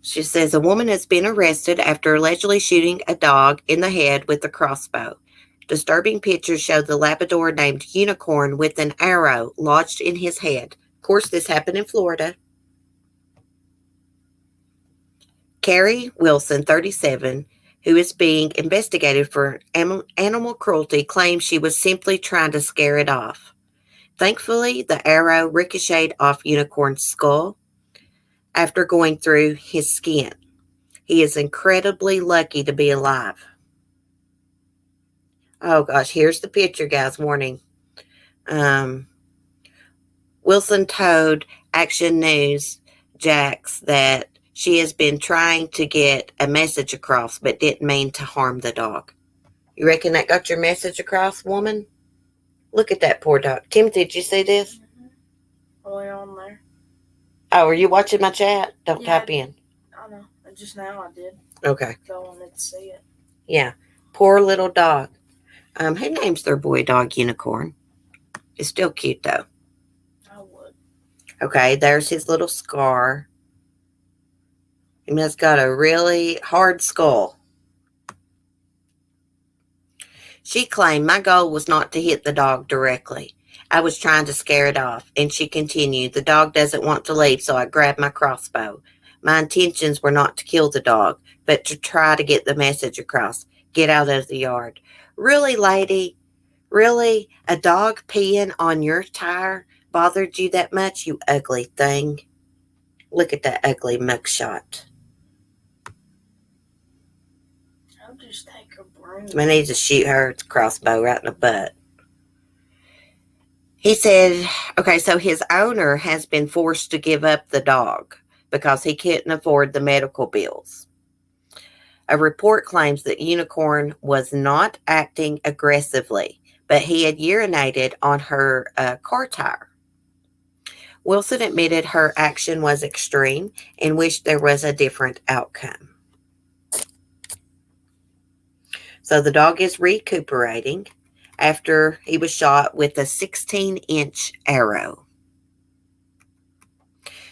She says a woman has been arrested after allegedly shooting a dog in the head with a crossbow. Disturbing pictures show the Labrador named Unicorn with an arrow lodged in his head. Of course, this happened in Florida. Carrie Wilson, 37, who is being investigated for animal cruelty, claims she was simply trying to scare it off. Thankfully, the arrow ricocheted off Unicorn's skull after going through his skin. He is incredibly lucky to be alive. Oh, gosh, here's the picture, guys. Warning. Wilson told Action News Jax that she has been trying to get a message across, but didn't mean to harm the dog. You reckon that got your message across, woman? Look at that poor dog. Timothy, did you see this? Mm-hmm. Way on there. Oh, are you watching my chat? Don't Yeah, type in. I know. Just now I did. Okay. So I wanted to see it. Yeah. Poor little dog. Who names their boy dog Unicorn? It's still cute, though. I would. Okay, there's his little scar. He must have got a really hard skull. She claimed my goal was not to hit the dog directly. I was trying to scare it off. And she continued, the dog doesn't want to leave, so I grabbed my crossbow. My intentions were not to kill the dog, but to try to get the message across. Get out of the yard. Really, lady? Really? A dog peeing on your tire bothered you that much, you ugly thing? Look at that ugly mugshot. I'll just take her broom. I need to shoot her with a crossbow right in the butt. He said, okay, so his owner has been forced to give up the dog because he couldn't afford the medical bills. A report claims that Unicorn was not acting aggressively, but he had urinated on her car tire. Wilson admitted her action was extreme and wished there was a different outcome. So the dog is recuperating after he was shot with a 16-inch arrow.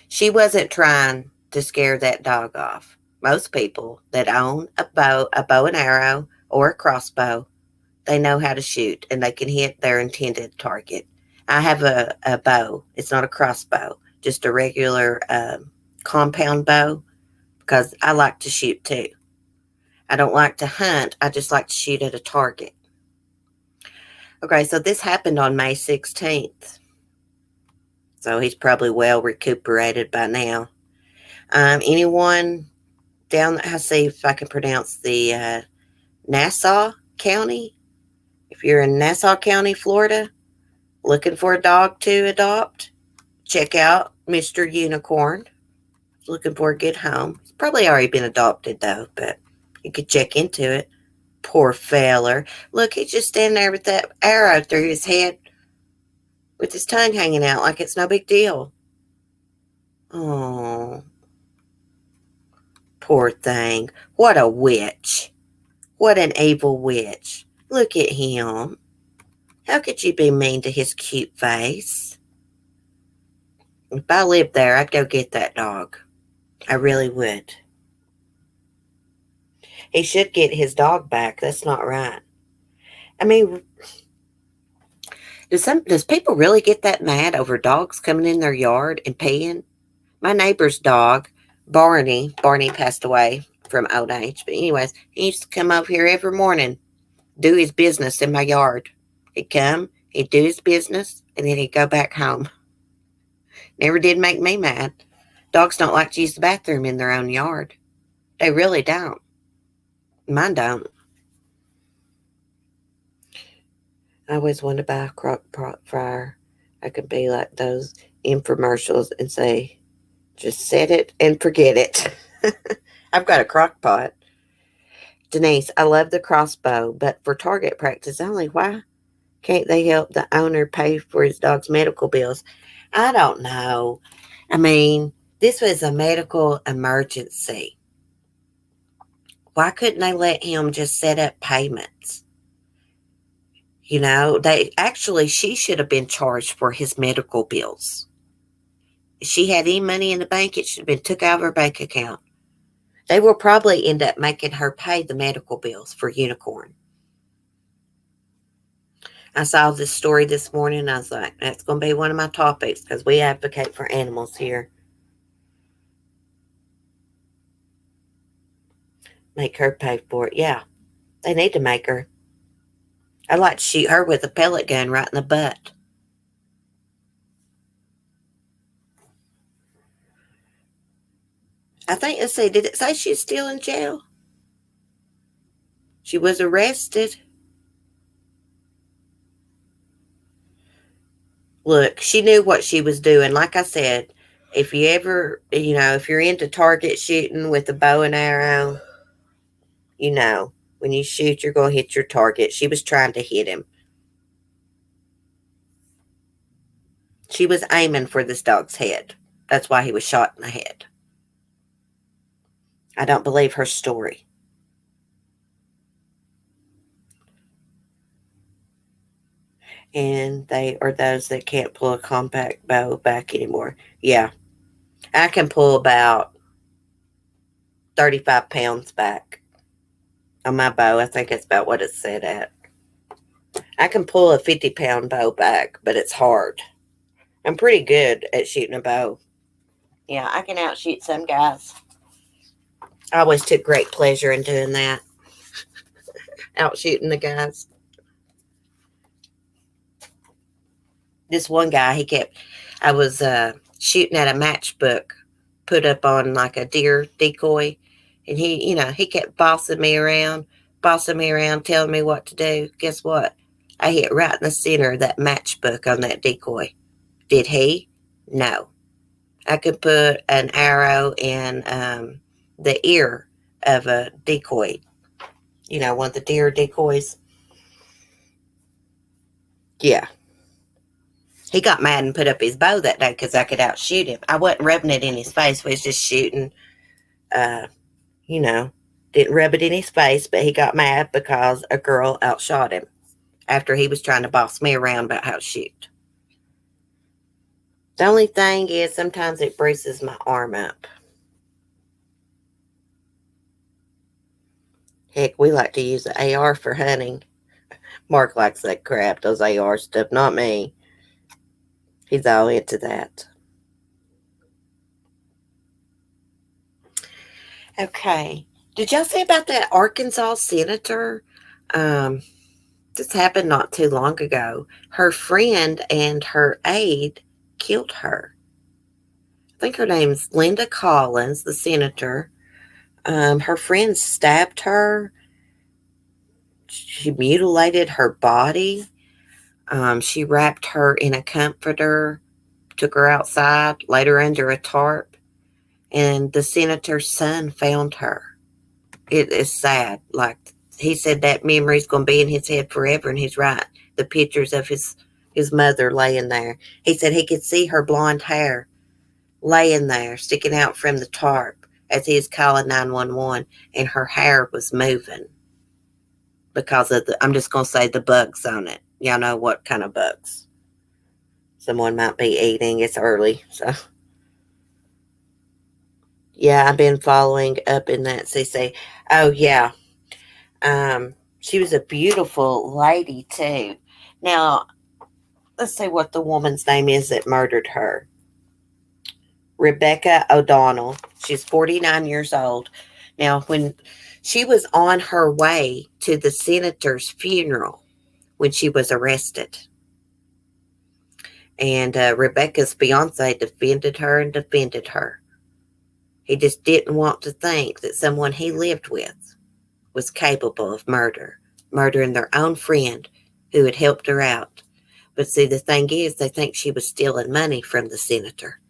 She wasn't trying to scare that dog off. Most people that own a bow and arrow, or a crossbow, they know how to shoot and they can hit their intended target. I have a bow. It's not a crossbow, just a regular compound bow, because I like to shoot too. I don't like to hunt. I just like to shoot at a target. Okay, so this happened on May 16th. So he's probably well recuperated by now. Anyone down, I see if I can pronounce the Nassau County. If you're in Nassau County, Florida, looking for a dog to adopt, check out Mr. Unicorn. Looking for a good home. He's probably already been adopted, though, but you could check into it. Poor feller. Look, he's just standing there with that arrow through his head with his tongue hanging out like it's no big deal. Oh, poor thing. What a witch. What an evil witch. Look at him. How could you be mean to his cute face? If I lived there, I'd go get that dog. I really would. He should get his dog back. That's not right. I mean, does people really get that mad over dogs coming in their yard and peeing? My neighbor's dog, Barney passed away from old age. But anyways, he used to come over here every morning, do his business in my yard. He'd come, he'd do his business, and then he'd go back home. Never did make me mad. Dogs don't like to use the bathroom in their own yard. They really don't. Mine don't. I always wanted to buy a crock pot fryer. I could be like those infomercials and say, just set it and forget it. I've got a crock pot. Denise, I love the crossbow, but for target practice only. Why can't they help the owner pay for his dog's medical bills? I don't know. I mean, this was a medical emergency. Why couldn't they let him just set up payments? You know, she should have been charged for his medical bills. If she had any money in the bank, it should have been took out of her bank account. They will probably end up making her pay the medical bills for Unicorn. I saw this story this morning, and I was like, that's going to be one of my topics because we advocate for animals here. Make her pay for it. Yeah, they need to make her. I'd like to shoot her with a pellet gun right in the butt. I think, let's see, did it say she's still in jail? She was arrested. Look, she knew what she was doing. Like I said, if you ever, if you're into target shooting with a bow and arrow, when you shoot, you're going to hit your target. She was trying to hit him. She was aiming for this dog's head. That's why he was shot in the head. I don't believe her story. And they are those that can't pull a compact bow back anymore. Yeah. I can pull about 35 pounds back on my bow. I think that's about what it's set at. I can pull a 50-pound bow back, but it's hard. I'm pretty good at shooting a bow. Yeah, I can outshoot some guys. I always took great pleasure in doing that. Outshooting the guys. This one guy, I was shooting at a matchbook put up on like a deer decoy. And he kept bossing me around, telling me what to do. Guess what? I hit right in the center of that matchbook on that decoy. Did he? No. I could put an arrow in the ear of a decoy. One of the deer decoys. Yeah. He got mad and put up his bow that day because I could outshoot him. I wasn't rubbing it in his face. We was just shooting, didn't rub it in his face, but he got mad because a girl outshot him after he was trying to boss me around about how to shoot. The only thing is sometimes it bruises my arm up. Heck, we like to use the AR for hunting. Mark likes that crap, those AR stuff, not me. He's all into that. Okay. Did y'all say about that Arkansas senator? This happened not too long ago. Her friend and her aide killed her. I think her name's Linda Collins, the senator. Her friend stabbed her. She mutilated her body. She wrapped her in a comforter, took her outside, laid her under a tarp, and the senator's son found her. It is sad. Like he said, that memory's going to be in his head forever, and he's right. The pictures of his mother laying there. He said he could see her blonde hair laying there, sticking out from the tarp as he was calling 911, and her hair was moving because of I'm just going to say the bugs on it. Y'all know what kind of bugs someone might be eating. It's early, so. Yeah, I've been following up in that CC. Oh, yeah. She was a beautiful lady, too. Now, let's see what the woman's name is that murdered her. Rebecca O'Donnell. She's 49 years old. Now, when she was on her way to the senator's funeral when she was arrested. And Rebecca's fiance defended her and defended her. He just didn't want to think that someone he lived with was capable of murdering their own friend who had helped her out. But see, the thing is, they think she was stealing money from the senator.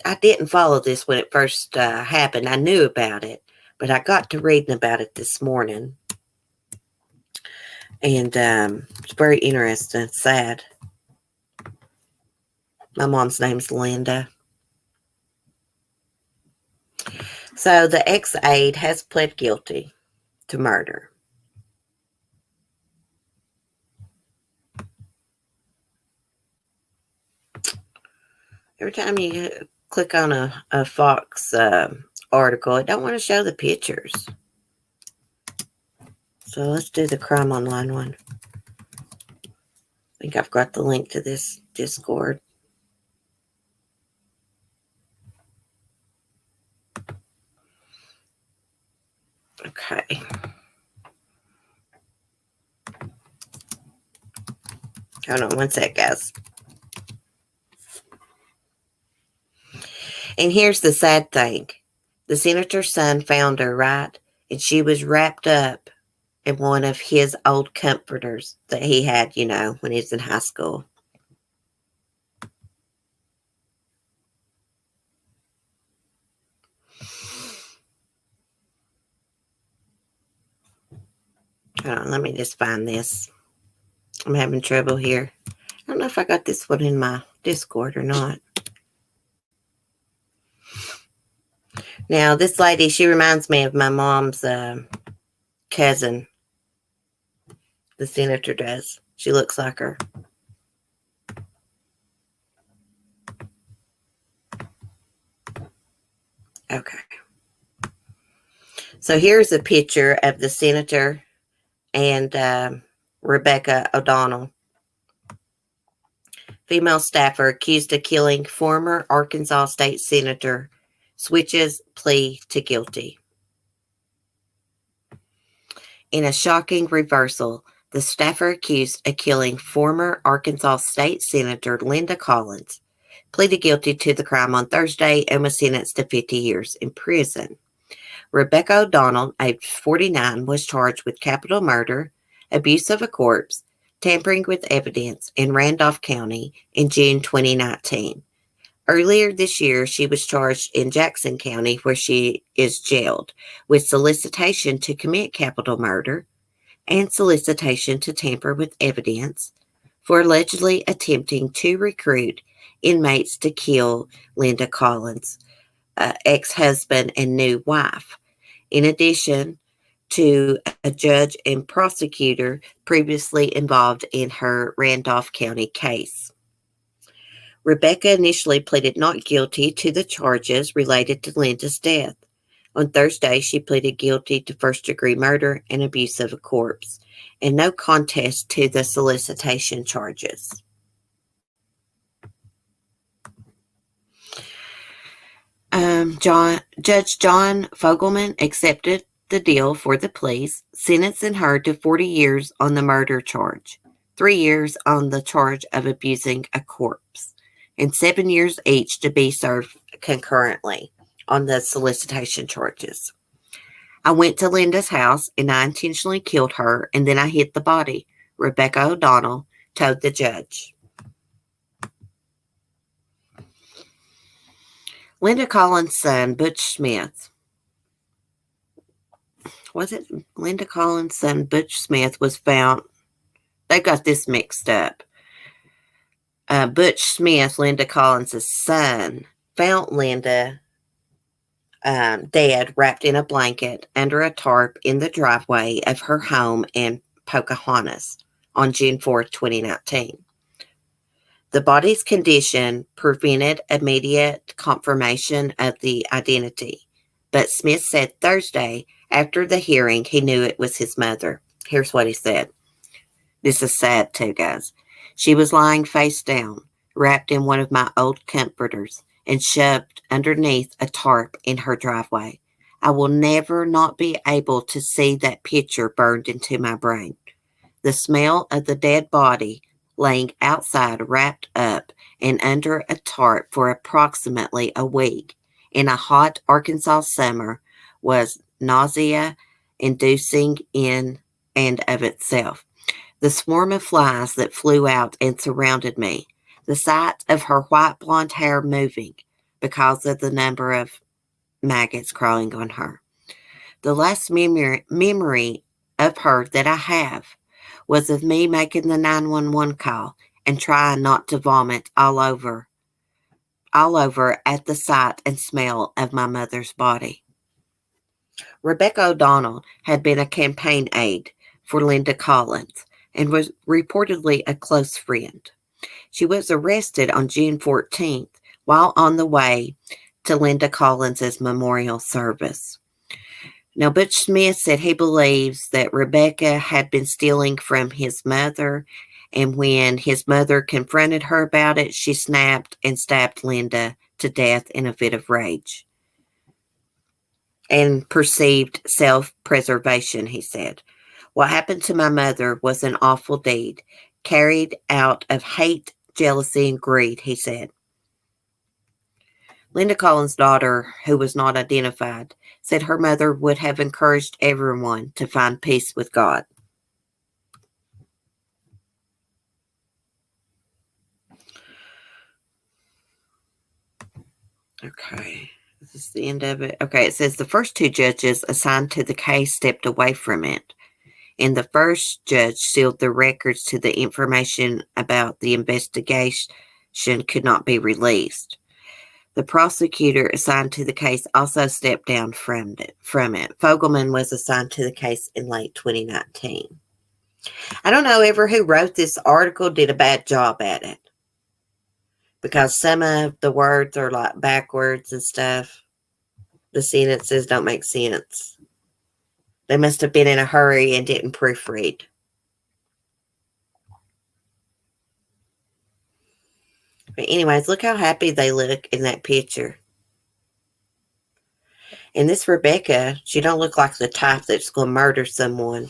I didn't follow this when it first happened. I knew about it, but I got to reading about it this morning. And it's very interesting. It's sad. My mom's name's Linda. So the ex-aide has pled guilty to murder. Every time you click on a Fox article, it don't want to show the pictures. So let's do the Crime Online one. I think I've got the link to this Discord. Okay. Hold on one sec, guys. And here's the sad thing. The senator's son found her, right? And she was wrapped up in one of his old comforters that he had, when he was in high school. Hold on, let me just find this. I'm having trouble here. I don't know if I got this one in my Discord or not. Now, this lady, she reminds me of my mom's cousin. The senator does. She looks like her. Okay. So here's a picture of the senator and Rebecca O'Donnell. Female staffer accused of killing former Arkansas state senator switches plea to guilty. In a shocking reversal, the staffer accused of killing former Arkansas state senator Linda Collins pleaded guilty to the crime on Thursday and was sentenced to 50 years in prison. Rebecca O'Donnell, aged 49, was charged with capital murder, abuse of a corpse, tampering with evidence in Randolph County in June 2019. Earlier this year, she was charged in Jackson County, where she is jailed, with solicitation to commit capital murder and solicitation to tamper with evidence for allegedly attempting to recruit inmates to kill Linda Collins' ex-husband and new wife, in addition to a judge and prosecutor previously involved in her Randolph County case. Rebecca initially pleaded not guilty to the charges related to Linda's death. On Thursday, she pleaded guilty to first-degree murder and abuse of a corpse, and no contest to the solicitation charges. Judge John Fogelman accepted the deal for the pleas, sentencing her to 40 years on the murder charge, 3 years on the charge of abusing a corpse, and 7 years each to be served concurrently on the solicitation charges. I went to Linda's house and I intentionally killed her and then I hid the body, Rebecca O'Donnell told the judge. Linda Collins' son, Butch Smith. Was it Linda Collins' son, Butch Smith, was found? They got this mixed up. Butch Smith, Linda Collins' son, found Linda dead, wrapped in a blanket under a tarp in the driveway of her home in Pocahontas on June 4th, 2019. The body's condition prevented immediate confirmation of the identity, but Smith said Thursday after the hearing he knew it was his mother. Here's what he said. This is sad too, guys. She was lying face down, wrapped in one of my old comforters and shoved underneath a tarp in her driveway. I will never not be able to see that picture burned into my brain. The smell of the dead body laying outside wrapped up and under a tarp for approximately a week in a hot Arkansas summer was nausea-inducing in and of itself. The swarm of flies that flew out and surrounded me, the sight of her white blonde hair moving because of the number of maggots crawling on her. The last memory of her that I have was of me making the 911 call and trying not to vomit all over at the sight and smell of my mother's body. Rebecca O'Donnell had been a campaign aide for Linda Collins and was reportedly a close friend. She was arrested on June 14th while on the way to Linda Collins' memorial service. Now, Butch Smith said he believes that Rebecca had been stealing from his mother, and when his mother confronted her about it, she snapped and stabbed Linda to death in a fit of rage and perceived self-preservation, he said. What happened to my mother was an awful deed, carried out of hate, jealousy, and greed, he said. Linda Collins' daughter, who was not identified, said her mother would have encouraged everyone to find peace with God. Okay, this is the end of it. Okay, it says the first two judges assigned to the case stepped away from it, and the first judge sealed the records to the information about the investigation could not be released. The prosecutor assigned to the case also stepped down from it. Fogelman was assigned to the case in late 2019. I don't know ever who wrote this article did a bad job at it, because some of the words are like backwards and stuff. The sentences don't make sense. They must have been in a hurry and didn't proofread. But anyways, look how happy they look in that picture. And this Rebecca, she don't look like the type that's going to murder someone.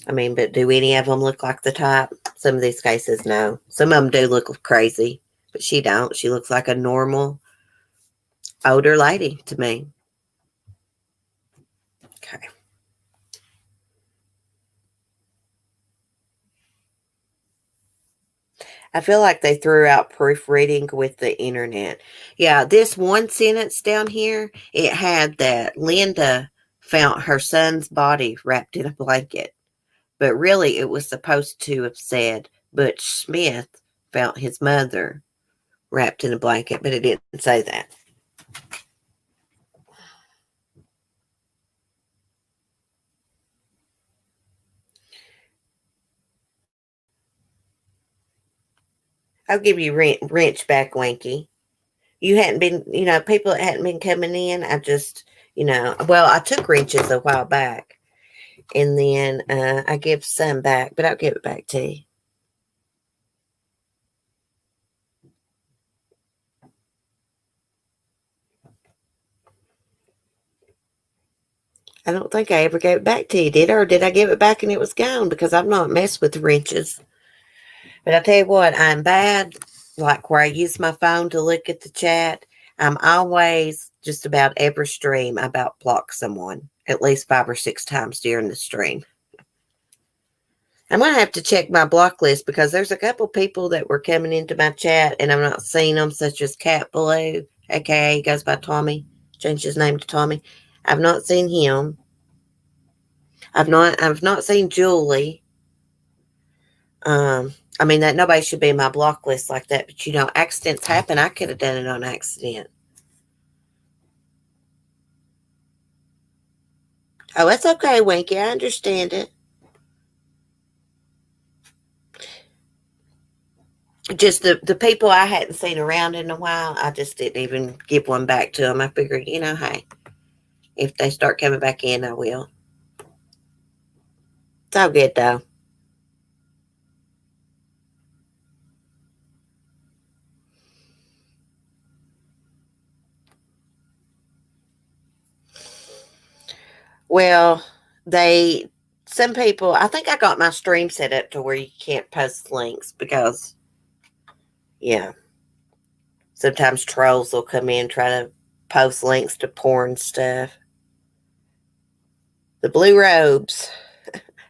I mean, but do any of them look like the type? Some of these cases, no. Some of them do look crazy, but she don't. She looks like a normal older lady to me. Okay. I feel like they threw out proofreading with the internet. Yeah, this one sentence down here, it had that Linda found her son's body wrapped in a blanket. But really, it was supposed to have said Butch Smith found his mother wrapped in a blanket, but it didn't say that. I'll give you wrench back, Winky. You hadn't been, people that hadn't been coming in. I just, I took wrenches a while back. And then I give some back, but I'll give it back to you. I don't think I ever gave it back to you, did I? Or did I give it back and it was gone? Because I've not messed with wrenches. But I tell you what, I'm bad. Like where I use my phone to look at the chat, I'm always, just about every stream, I about block someone at least 5 or 6 times during the stream. I'm going to have to check my block list because there's a couple people that were coming into my chat and I'm not seeing them, such as Cat Vallow, aka he goes by Tommy, changed his name to Tommy. I've not seen him. I've not seen Julie. I mean, that nobody should be in my block list like that, but you know, accidents happen. I could have done it on accident. Oh, it's okay, Winky. I understand it. Just the people I hadn't seen around in a while, I just didn't even give one back to them. I figured, you know, hey, if they start coming back in, I will. It's all good, though. Well, some people, I think I got my stream set up to where you can't post links because, yeah, sometimes trolls will come in and try to post links to porn stuff. The blue robes.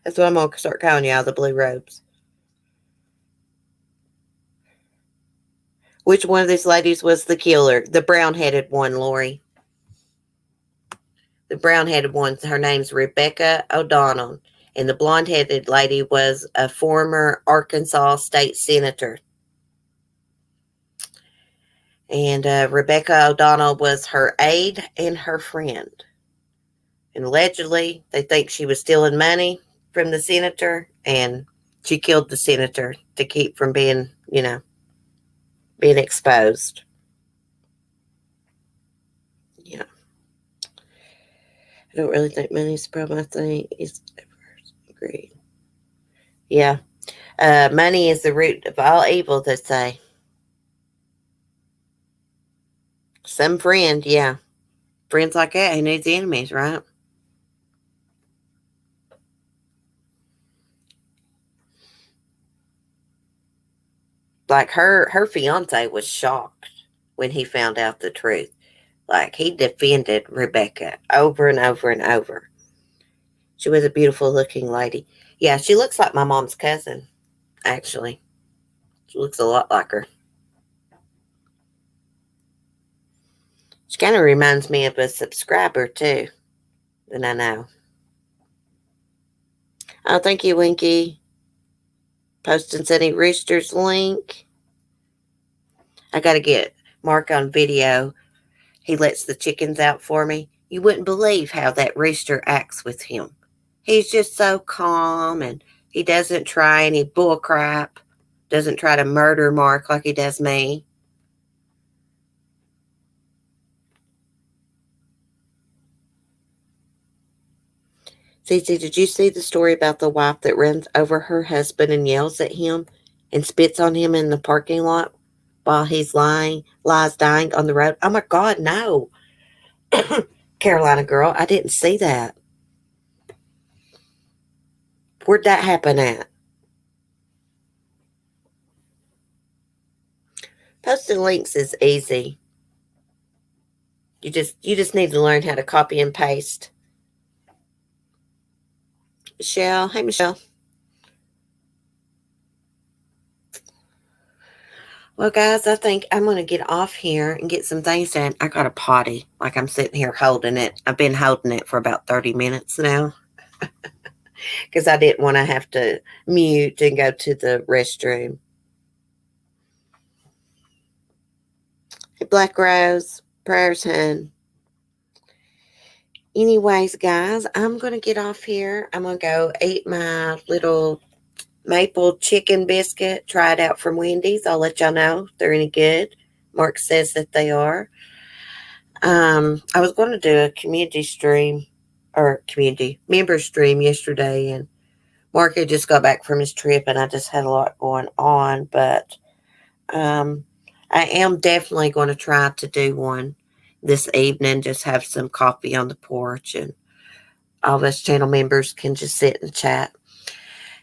That's what I'm going to start calling y'all, the blue robes. Which one of these ladies was the killer? The brown-headed one, Lori. The brown-headed one, her name's Rebecca O'Donnell. And the blonde-headed lady was a former Arkansas state senator. And Rebecca O'Donnell was her aide and her friend. And allegedly, they think she was stealing money from the senator. And she killed the senator to keep from being, you know, being exposed. Yeah. I don't really think money's the problem. I think it's greed. Yeah. Money is the root of all evil, they say. Some friend, yeah. Friends like that, who needs enemies, right? Like her fiance was shocked when he found out the truth. Like, he defended Rebecca over and over and over. She was a beautiful looking lady. Yeah, she looks like my mom's cousin, actually. She looks a lot like her. She kind of reminds me of a subscriber, too, that I know. Oh, thank you, Winky. Posting Sunny Rooster's link. I got to get Mark on video. He lets the chickens out for me. You wouldn't believe how that rooster acts with him. He's just so calm, and he doesn't try any bull crap. Doesn't try to murder Mark like he does me. Cece, did you see the story about the wife that runs over her husband and yells at him and spits on him in the parking lot while he's lies dying on the road? Oh my God, no. Carolina girl, I didn't see that. Where'd that happen at? Posting links is easy. You just need to learn how to copy and paste. Michelle, hey Michelle. Well, guys, I think I'm going to get off here and get some things done. I got a potty. Like, I'm sitting here holding it. I've been holding it for about 30 minutes now. Because I didn't want to have to mute and go to the restroom. Hey, Black Rose. Prayers, hun. Anyways, guys, I'm going to get off here. I'm going to go eat my little maple chicken biscuit. Try it out from Wendy's. I'll let y'all know if they're any good. Mark says that they are. I was going to do a community stream or community member stream yesterday, and Mark had just got back from his trip, and I just had a lot going on, but I am definitely going to try to do one this evening, just have some coffee on the porch, and all of us channel members can just sit and chat.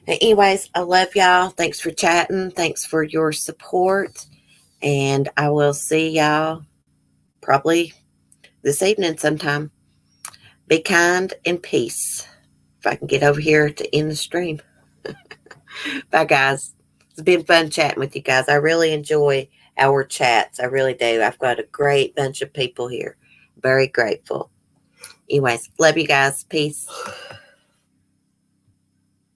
Anyways, I love y'all. Thanks for chatting. Thanks for your support. And I will see y'all probably this evening sometime. Be kind and peace. If I can get over here to end the stream. Bye, guys. It's been fun chatting with you guys. I really enjoy our chats. I really do. I've got a great bunch of people here. Very grateful. Anyways, love you guys. Peace.